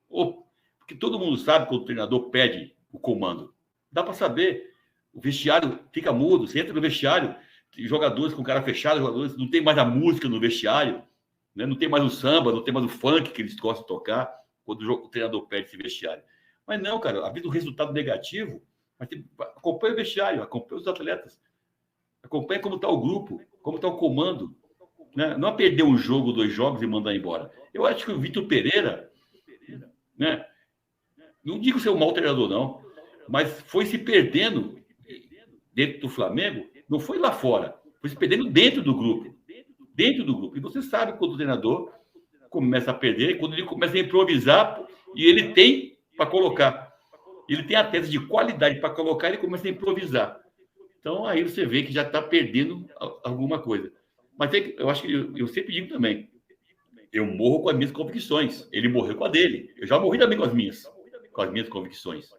Porque todo mundo sabe quando o treinador pede o comando. Dá para saber. O vestiário fica mudo. Você entra no vestiário, jogadores com cara fechada, jogadores não tem mais a música no vestiário, né? Não tem mais o samba, não tem mais o funk que eles gostam de tocar quando o treinador pede esse vestiário. Mas não, cara, a vida do resultado negativo, acompanha o vestiário, acompanha os atletas, acompanha como está o grupo, como está o comando. Né? Não é perder um jogo, 2 jogos e mandar embora. Eu acho que o Vitor Pereira, né? Não digo ser um mau treinador, não, mas foi se perdendo dentro do Flamengo, não foi lá fora, foi se perdendo dentro do grupo. Dentro do grupo. E você sabe quando o treinador começa a perder, quando ele começa a improvisar, e ele tem para colocar. Ele tem atletas de qualidade para colocar, ele começa a improvisar. Então, aí você vê que já está perdendo alguma coisa. Mas eu acho que eu sempre digo também, eu morro com as minhas convicções. Ele morreu com a dele. Eu já morri também com as minhas convicções.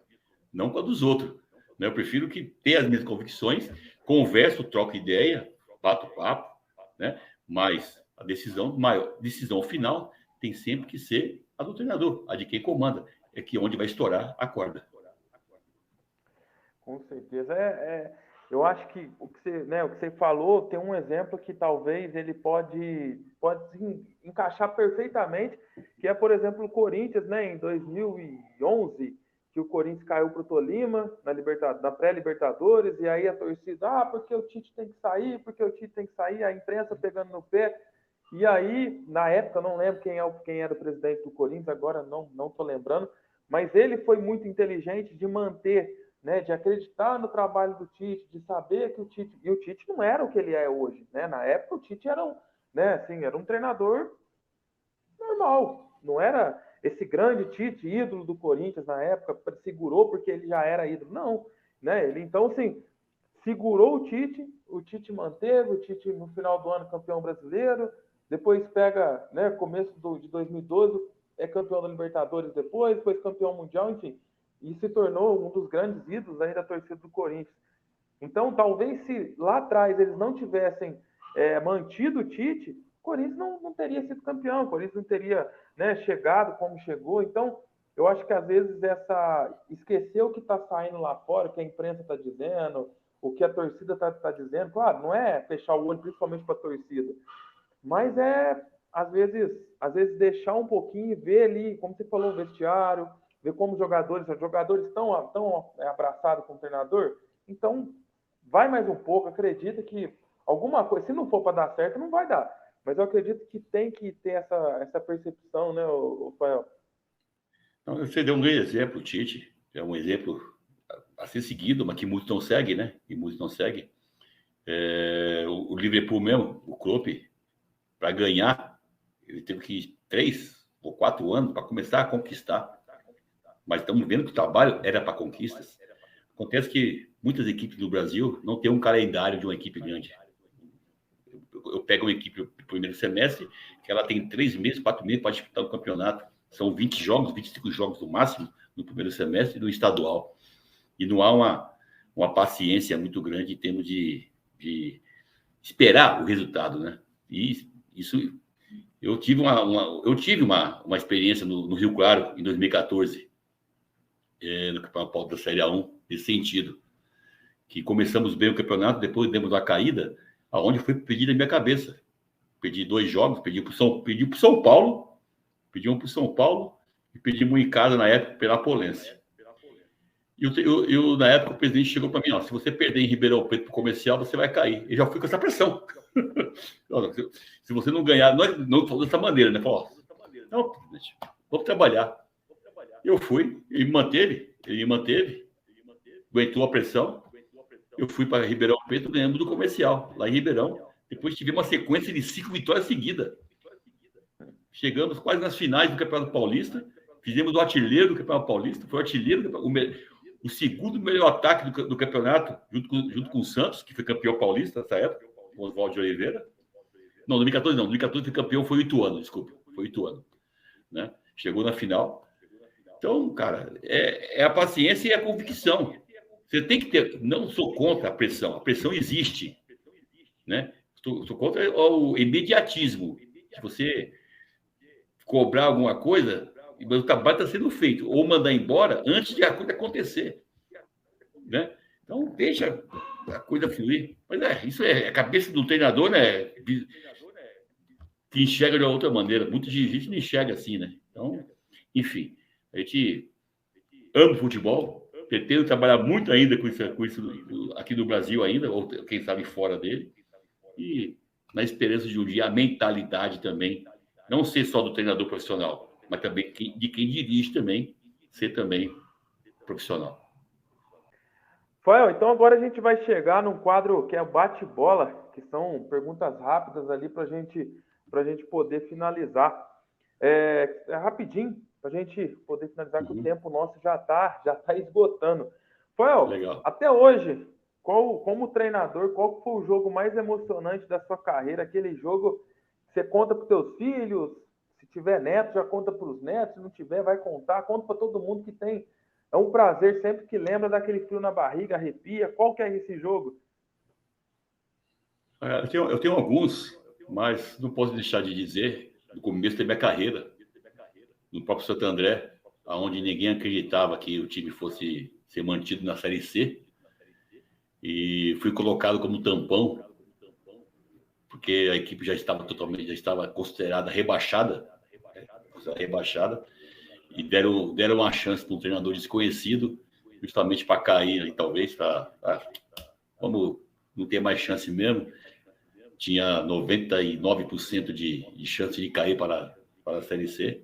Não com a dos outros. Né? Eu prefiro que tenha as minhas convicções, converso, troco ideia, bato papo, né? Mas a decisão final tem sempre que ser a do treinador, a de quem comanda. É que onde vai estourar a corda. Com certeza. Eu acho que o que você falou tem um exemplo que talvez ele pode encaixar perfeitamente, que é, por exemplo, o Corinthians, né, em 2011, que o Corinthians caiu para o Tolima na pré-Libertadores, e aí a torcida, porque o Tite tem que sair, porque o Tite tem que sair, a imprensa pegando no pé. E aí, na época, não lembro quem era o presidente do Corinthians, agora não estou lembrando, mas ele foi muito inteligente de manter, né, de acreditar no trabalho do Tite, de saber que o Tite não era o que ele é hoje, né? Na época o Tite era era um treinador normal, não era esse grande Tite, ídolo do Corinthians na época, segurou porque ele já era ídolo, não, né? Ele então assim segurou o Tite manteve, o Tite no final do ano campeão brasileiro, depois pega, né, começo de 2012 é campeão da Libertadores depois campeão mundial, enfim, e se tornou um dos grandes ídolos aí da torcida do Corinthians. Então, talvez se lá atrás eles não tivessem mantido o Tite, o Corinthians não teria sido campeão, o Corinthians não teria, né, chegado como chegou. Então, eu acho que às vezes esquecer o que está saindo lá fora, o que a imprensa está dizendo, o que a torcida está dizendo. Claro, não é fechar o olho principalmente para a torcida, mas às vezes deixar um pouquinho e ver ali, como você falou, o vestiário, ver como os jogadores estão abraçados com o treinador. Então, vai mais um pouco, acredita que alguma coisa, se não for para dar certo, não vai dar. Mas eu acredito que tem que ter essa percepção, né, Rafael? Você deu um grande exemplo, Tite. É um exemplo a ser seguido, mas que muitos não seguem, né? E muitos não seguem. O Liverpool mesmo, o Klopp, para ganhar, ele teve que ir 3 ou 4 anos para começar a conquistar. mas estamos vendo que o trabalho era para conquistas. Acontece que muitas equipes do Brasil não têm um calendário de uma equipe grande. Eu pego uma equipe do primeiro semestre, que ela tem 3 meses, 4 meses para disputar o campeonato. São 20 jogos, 25 jogos no máximo no primeiro semestre e no estadual. E não há uma paciência muito grande em termos de esperar o resultado, né? E isso... Eu tive uma experiência no Rio Claro, em 2014, no Campeonato da Série A1, nesse sentido. Que começamos bem o campeonato, depois demos uma caída, aonde foi pedido na minha cabeça. Pedi 2 jogos, pedi para o São Paulo, pedi um para o São Paulo e pedi um em casa, na época, pela Penapolense. Na época, o presidente chegou para mim, ó, se você perder em Ribeirão Preto para o comercial, você vai cair. Eu já fui com essa pressão. Se você não ganhar, não falou dessa maneira, né? Falou, não, vamos trabalhar. Eu fui, ele me manteve, aguentou a pressão. Eu fui para Ribeirão Preto, ganhando do comercial, lá em Ribeirão. Depois tivemos uma sequência de 5 vitórias seguidas. Chegamos quase nas finais do Campeonato Paulista, fizemos o artilheiro do Campeonato Paulista, foi o artilheiro, o segundo melhor ataque do campeonato, junto com o Santos, que foi campeão paulista nessa época, o Oswaldo de Oliveira. Não, 2014 não. 2014 foi campeão, foi o Ituano, desculpa. Foi o Ituano. Né? Chegou na final. Então, cara, é a paciência e a convicção. Você tem que ter... Não sou contra a pressão existe. Né? Sou contra o imediatismo. Se você cobrar alguma coisa, o trabalho está sendo feito. Ou mandar embora antes de a coisa acontecer. Né? Então, deixa a coisa fluir. Mas isso é a cabeça do treinador, né? Que enxerga de outra maneira. Muita gente não enxerga assim, né? Então, enfim, a gente ama o futebol, pretendo trabalhar muito ainda com isso aqui no Brasil ainda, ou quem sabe fora dele, e na esperança de um dia a mentalidade também, não ser só do treinador profissional, mas também de quem dirige também, ser também profissional. Fael, então agora a gente vai chegar num quadro que é o bate-bola, que são perguntas rápidas ali para a gente poder finalizar. Rapidinho, para a gente poder finalizar, que o tempo nosso já tá esgotando. Fael, até hoje, como treinador, qual foi o jogo mais emocionante da sua carreira? Aquele jogo que você conta para os seus filhos, se tiver neto, já conta para os netos, se não tiver, vai contar, conta para todo mundo que tem. É um prazer sempre que lembra daquele frio na barriga, arrepia. Qual que é esse jogo? Eu tenho alguns, mas não posso deixar de dizer, no começo da minha carreira, no próprio Santo André, onde ninguém acreditava que o time fosse ser mantido na Série C, e fui colocado como tampão, porque a equipe já estava considerada rebaixada, e deram uma chance para um treinador desconhecido, justamente para cair, e talvez vamos não ter mais chance mesmo. Tinha 99% de chance de cair para a Série C.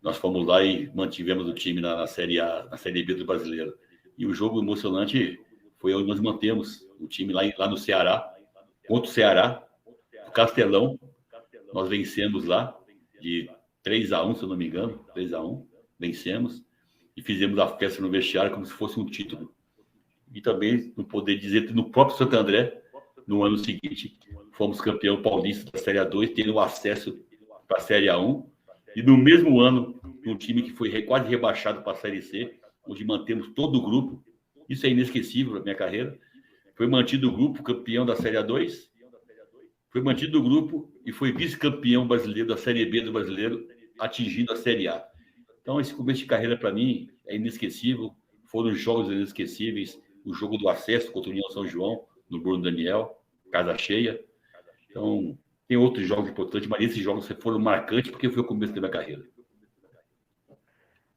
Nós fomos lá e mantivemos o time na Série A, na Série B do Brasileiro. E o jogo emocionante foi onde nós mantemos o time lá no Ceará, contra o Ceará, no Castelão. Nós vencemos lá de 3-1, se eu não me engano, 3-1, vencemos e fizemos a festa no vestiário como se fosse um título. E também, não poder dizer, no próprio Santo André, no ano seguinte, fomos campeão paulista da Série A2, tendo o acesso para a Série A1. E no mesmo ano, um time que foi quase rebaixado para a Série C, onde mantemos todo o grupo. Isso é inesquecível na minha carreira. Foi mantido o grupo, campeão da Série A2. Foi mantido o grupo e foi vice-campeão brasileiro da Série B do Brasileiro, atingindo a Série A. Então, esse começo de carreira, para mim, é inesquecível. Foram jogos inesquecíveis. O jogo do acesso contra o União São João, no Bruno Daniel, casa cheia. Então, tem outros jogos importantes, mas esses jogos foram marcantes porque foi o começo da minha carreira.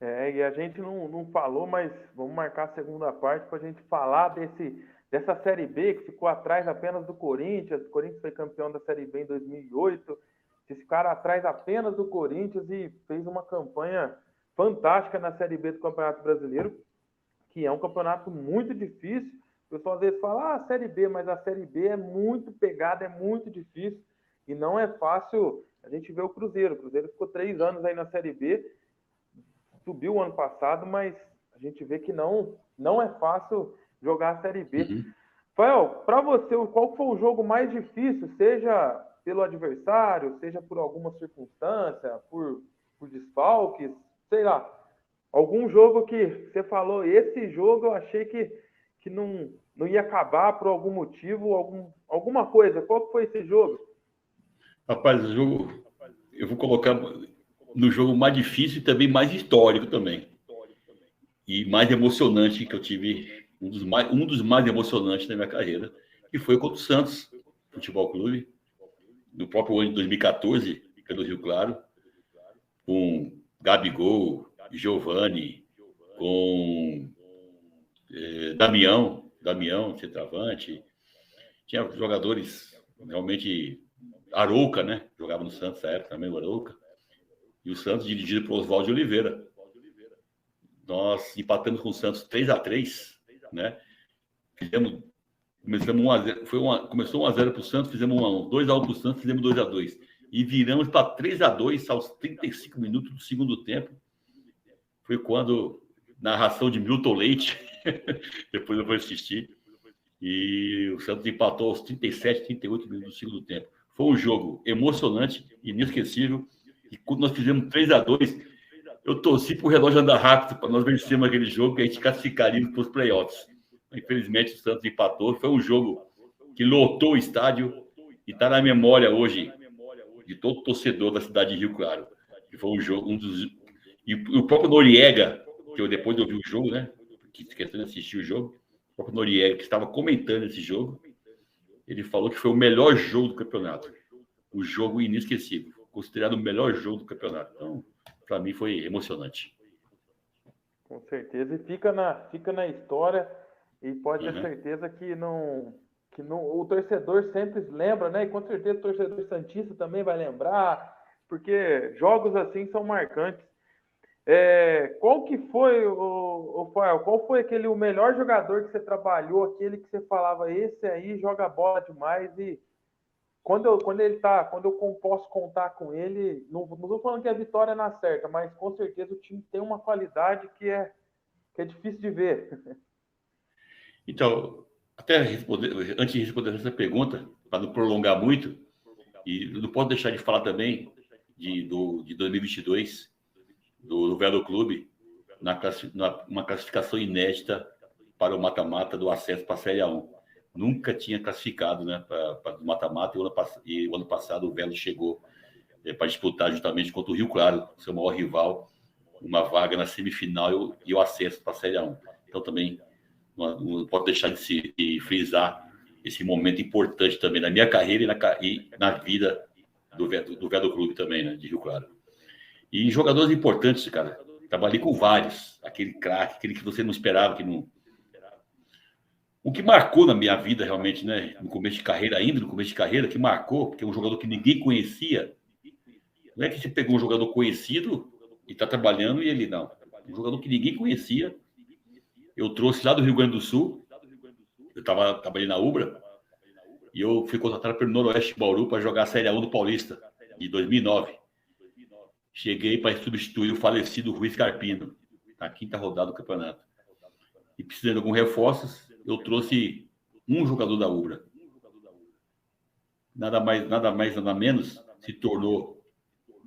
E a gente não falou, mas vamos marcar a segunda parte para a gente falar dessa Série B que ficou atrás apenas do Corinthians. O Corinthians foi campeão da Série B em 2008. Esse cara atrás apenas do Corinthians e fez uma campanha fantástica na Série B do Campeonato Brasileiro, que é um campeonato muito difícil. O pessoal às vezes fala, Série B, mas a Série B é muito pegada, é muito difícil e não é fácil. A gente vê o Cruzeiro. O Cruzeiro ficou 3 anos aí na Série B, subiu ano passado, mas a gente vê que não é fácil jogar a Série B. Uhum. Rafael, para você, qual foi o jogo mais difícil, seja pelo adversário, seja por alguma circunstância, por desfalques, sei lá, algum jogo que você falou, esse jogo eu achei que não ia acabar por algum motivo, alguma coisa. Qual que foi esse jogo? Rapaz, o jogo, eu vou colocar no jogo mais difícil e também mais histórico também. E mais emocionante que eu tive, um dos mais emocionantes da minha carreira, que foi contra o Santos Futebol Clube, no próprio ano de 2014, pelo Rio Claro, com Gabigol, Giovani, com Damião, centroavante. Tinha jogadores realmente. Arouca, né? Jogava no Santos na época também, o Arouca. E o Santos dirigido por Oswaldo de Oliveira. Nós empatamos com o Santos 3-3, né? Começamos 1-0, começou 1-0 para o Santos, fizemos 1-1, 2-1 para o Santos, fizemos 2-2. E viramos para 3-2 aos 35 minutos do segundo tempo. Foi quando, narração de Milton Leite, depois eu vou assistir, e o Santos empatou aos 37, 38 minutos do segundo tempo. Foi um jogo emocionante, inesquecível, e quando nós fizemos 3-2, eu torci para o relógio andar rápido para nós vencermos aquele jogo, que a gente classificaria para os playoffs. Infelizmente, o Santos empatou. Foi um jogo que lotou o estádio e está na memória hoje de todo torcedor da cidade de Rio Claro. Que foi um jogo, E o próprio Noriega, que eu depois ouvi o jogo, né? Que esqueceu de assistir o jogo, o próprio Noriega, que estava comentando esse jogo, ele falou que foi o melhor jogo do campeonato. O jogo inesquecível. Considerado o melhor jogo do campeonato. Então, para mim, foi emocionante. Com certeza. E fica na história. E pode ter certeza que o torcedor sempre lembra, né? E com certeza o torcedor santista também vai lembrar, porque jogos assim são marcantes. Qual que foi, Fael, qual foi o melhor jogador que você trabalhou, aquele que você falava, esse aí joga bola demais e quando eu posso contar com ele, não estou falando que a vitória é na certa, mas com certeza o time tem uma qualidade que é difícil de ver. Então, antes de responder essa pergunta, para não prolongar muito, e não posso deixar de falar também de 2022, do Velo Clube, uma classificação inédita para o mata-mata do acesso para a Série A1. Nunca tinha classificado, né, para o mata-mata, e o ano passado o Velo chegou para disputar justamente contra o Rio Claro, seu maior rival, uma vaga na semifinal e o acesso para a Série A1. Então, também não posso deixar de frisar esse momento importante também na minha carreira e na vida do Velo Clube também, né, de Rio Claro. E jogadores importantes, cara. Trabalhei com vários. Aquele craque, aquele que você não esperava, que não... O que marcou na minha vida, realmente, né? No começo de carreira, que marcou, porque é um jogador que ninguém conhecia. Não é que você pegou um jogador conhecido e está trabalhando e ele não. Um jogador que ninguém conhecia. Eu trouxe lá do Rio Grande do Sul. Eu trabalhei na Ubra. E eu fui contratado pelo Noroeste Bauru para jogar a Série A1 do Paulista, de 2009. Cheguei para substituir o falecido Ruiz Carpino, na quinta rodada do campeonato. E precisando de alguns reforços, eu trouxe um jogador da Ubra. Nada mais, nada menos, se tornou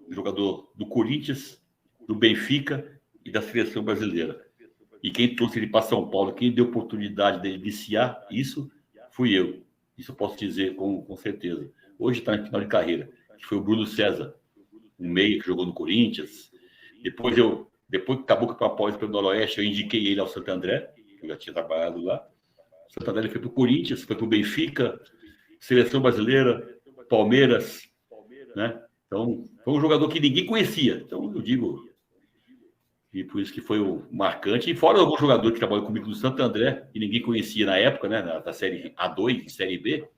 jogador do Corinthians, do Benfica e da seleção brasileira. E quem trouxe ele para São Paulo, quem deu oportunidade de iniciar isso, fui eu. Isso eu posso dizer com certeza. Hoje está em final de carreira, que foi o Bruno César, um meia que jogou no Corinthians. Depois que acabou com a pós pelo Noroeste, eu indiquei ele ao Santo André, que eu já tinha trabalhado lá. O Santo André foi para o Corinthians, foi para o Benfica, seleção brasileira, Palmeiras, né? Então, foi um jogador que ninguém conhecia. Então, eu digo, e por isso que foi o marcante. E fora alguns jogadores que trabalham comigo no Santo André, que ninguém conhecia na época, né? Da Série A2 e Série B,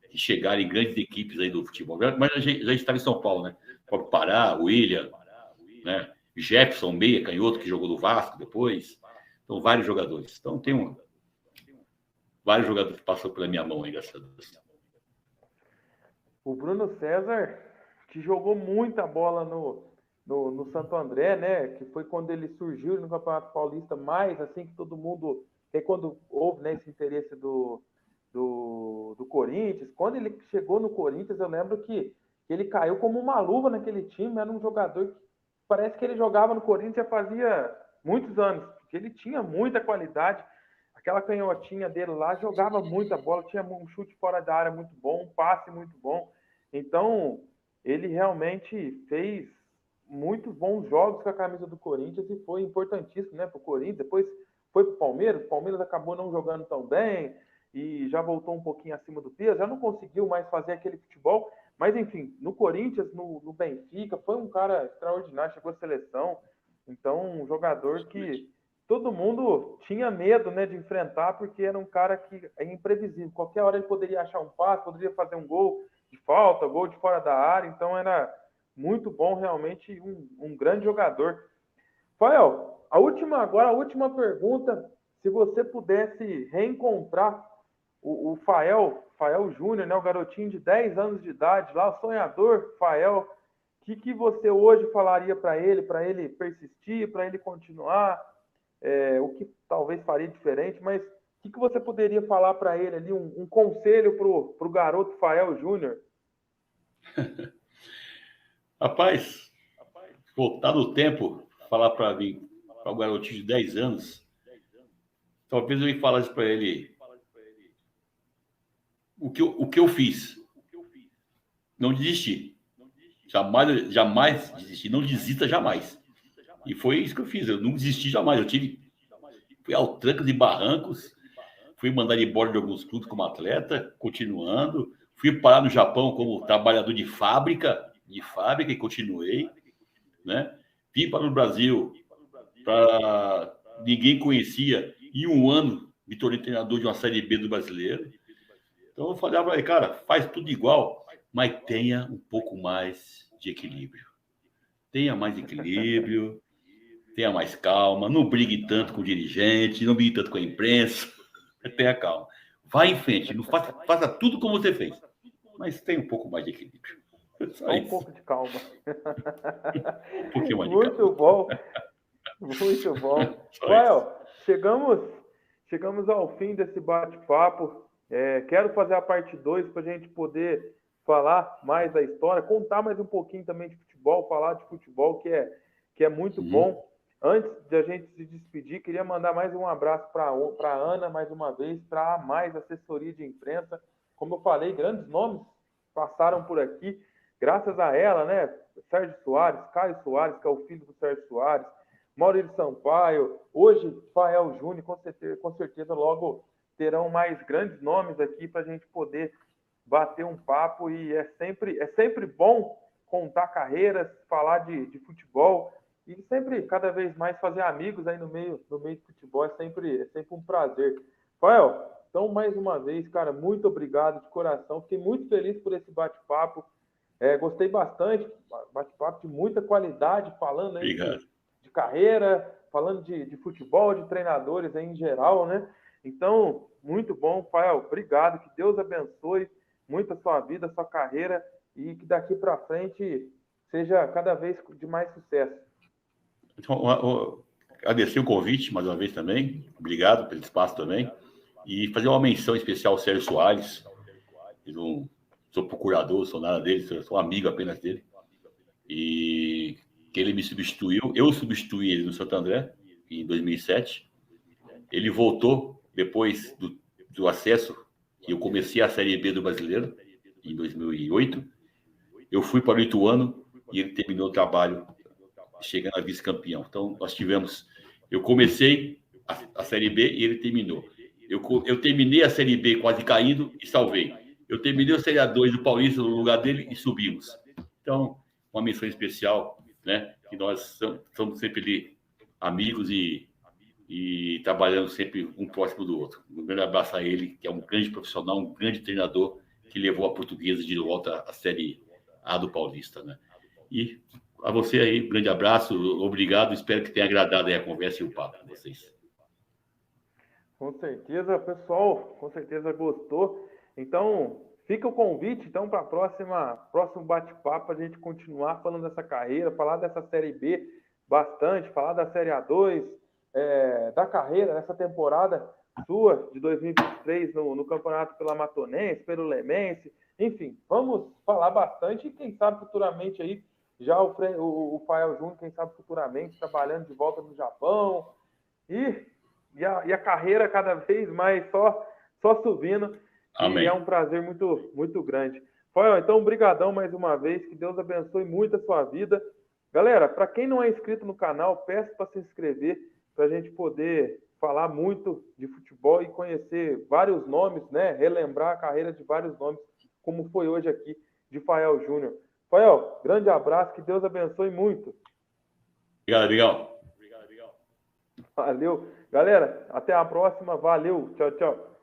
que chegaram em grandes equipes aí do futebol. Mas já estava em São Paulo, né? O próprio Pará, o William, né? Jefferson, meia, canhoto, que jogou no Vasco depois. Então, vários jogadores. Então, tem vários jogadores que passam pela minha mão aí, graças a Deus. O Bruno César, que jogou muita bola no Santo André, né? Que foi quando ele surgiu no Campeonato Paulista, mais assim que todo mundo. Que é quando houve, né, esse interesse do Corinthians. Quando ele chegou no Corinthians, eu lembro que ele caiu como uma luva naquele time. Era um jogador que parece que ele jogava no Corinthians já fazia muitos anos, porque ele tinha muita qualidade. Aquela canhotinha dele lá jogava muita bola, tinha um chute fora da área muito bom, um passe muito bom. Então, ele realmente fez muito bons jogos com a camisa do Corinthians e foi importantíssimo, né, para o Corinthians. Depois foi para o Palmeiras acabou não jogando tão bem e já voltou um pouquinho acima do peso, já não conseguiu mais fazer aquele futebol, mas enfim, no Corinthians, no Benfica, foi um cara extraordinário, chegou à seleção, então um jogador que todo mundo tinha medo, né, de enfrentar, porque era um cara que é imprevisível, qualquer hora ele poderia achar um passe, poderia fazer um gol de falta, gol de fora da área, então era muito bom, realmente um grande jogador. Fael, a última pergunta, se você pudesse reencontrar o Fael Júnior, né, o garotinho de 10 anos de idade, lá, o sonhador Fael, o que você hoje falaria para ele persistir, para ele continuar, o que talvez faria diferente, mas o que você poderia falar para ele ali, um conselho para o garoto Fael Júnior? Rapaz, voltar no tempo, falar para mim, para o garotinho de 10 anos, talvez eu falasse para ele o que eu fiz. Não desisti. Jamais desisti. Não desista jamais. E foi isso que eu fiz. Eu não desisti jamais. Fui ao trancos e barrancos, fui mandado embora de alguns clubes como atleta, continuando. Fui parar no Japão como trabalhador de fábrica e continuei, né? Vim para o Brasil, ninguém conhecia. Em um ano, me tornei treinador de uma Série B do Brasileiro. Então eu falava aí, cara, faz tudo igual, mas tenha um pouco mais de equilíbrio. Tenha mais equilíbrio, tenha mais calma, não brigue tanto com o dirigente, não brigue tanto com a imprensa, tenha calma. Vá em frente, não faça tudo como você fez, mas tenha um pouco mais de equilíbrio. Só um pouco de calma. Um pouquinho mais de muito calma. Bom, muito bom. Rafael, chegamos ao fim desse bate-papo. Quero fazer a parte 2 para a gente poder falar mais da história, contar mais um pouquinho também de futebol, falar de futebol, que é muito bom. Antes de a gente se despedir, queria mandar mais um abraço para a Ana, mais uma vez, para a Mais Assessoria de Imprensa. Como eu falei, grandes nomes passaram por aqui, graças a ela, né? Sérgio Soares, Caio Soares, que é o filho do Sérgio Soares, Maurício Sampaio, hoje Fael Júnior, com certeza logo terão mais grandes nomes aqui para a gente poder bater um papo, e é sempre bom contar carreiras, falar de futebol e sempre, cada vez mais, fazer amigos aí no meio do futebol, é sempre um prazer. Fael, então, mais uma vez, cara, muito obrigado de coração, fiquei muito feliz por esse bate-papo, gostei bastante, bate-papo de muita qualidade, falando aí de carreira, falando de futebol, de treinadores aí em geral, né? Então, muito bom, Fael, obrigado, que Deus abençoe muito a sua vida, a sua carreira, e que daqui para frente seja cada vez de mais sucesso. Então, agradecer o convite mais uma vez também, obrigado pelo espaço também, e fazer uma menção especial ao Sérgio Soares. Eu não sou procurador, sou nada dele, sou amigo apenas dele, e que ele me substituiu, eu substituí ele no Santo André em 2007, ele voltou depois do acesso, que eu comecei a Série B do Brasileiro em 2008, eu fui para o Ituano e ele terminou o trabalho chegando a vice-campeão. Então, eu comecei a Série B e ele terminou. Eu terminei a Série B quase caindo e salvei. Eu terminei a Série A2 do Paulista no lugar dele e subimos. Então, uma menção especial, né? Que nós somos sempre ali amigos e trabalhando sempre um próximo do outro. Um grande abraço a ele, que é um grande profissional, um grande treinador que levou a Portuguesa de volta à Série A do Paulista, né? E a você aí, um grande abraço, obrigado, espero que tenha agradado aí a conversa e o papo com vocês. Com certeza, pessoal, com certeza gostou. Então, fica o convite, então, para próximo bate-papo, a gente continuar falando dessa carreira, falar dessa Série B bastante, falar da Série A2, da carreira, nessa temporada sua, de 2023, no Campeonato pela Matonense, pelo Lemense, enfim, vamos falar bastante e quem sabe futuramente aí, já o Fael Júnior, quem sabe futuramente, trabalhando de volta no Japão, e a carreira cada vez mais só subindo. Amém. E é um prazer muito, muito grande. Fael, então, brigadão mais uma vez. Que Deus abençoe muito a sua vida. Galera, para quem não é inscrito no canal, peço para se inscrever para a gente poder falar muito de futebol e conhecer vários nomes, né? Relembrar a carreira de vários nomes, como foi hoje aqui de Fael Júnior. Fael, grande abraço. Que Deus abençoe muito. Obrigado, Miguel. Valeu. Galera, até a próxima. Valeu. Tchau, tchau.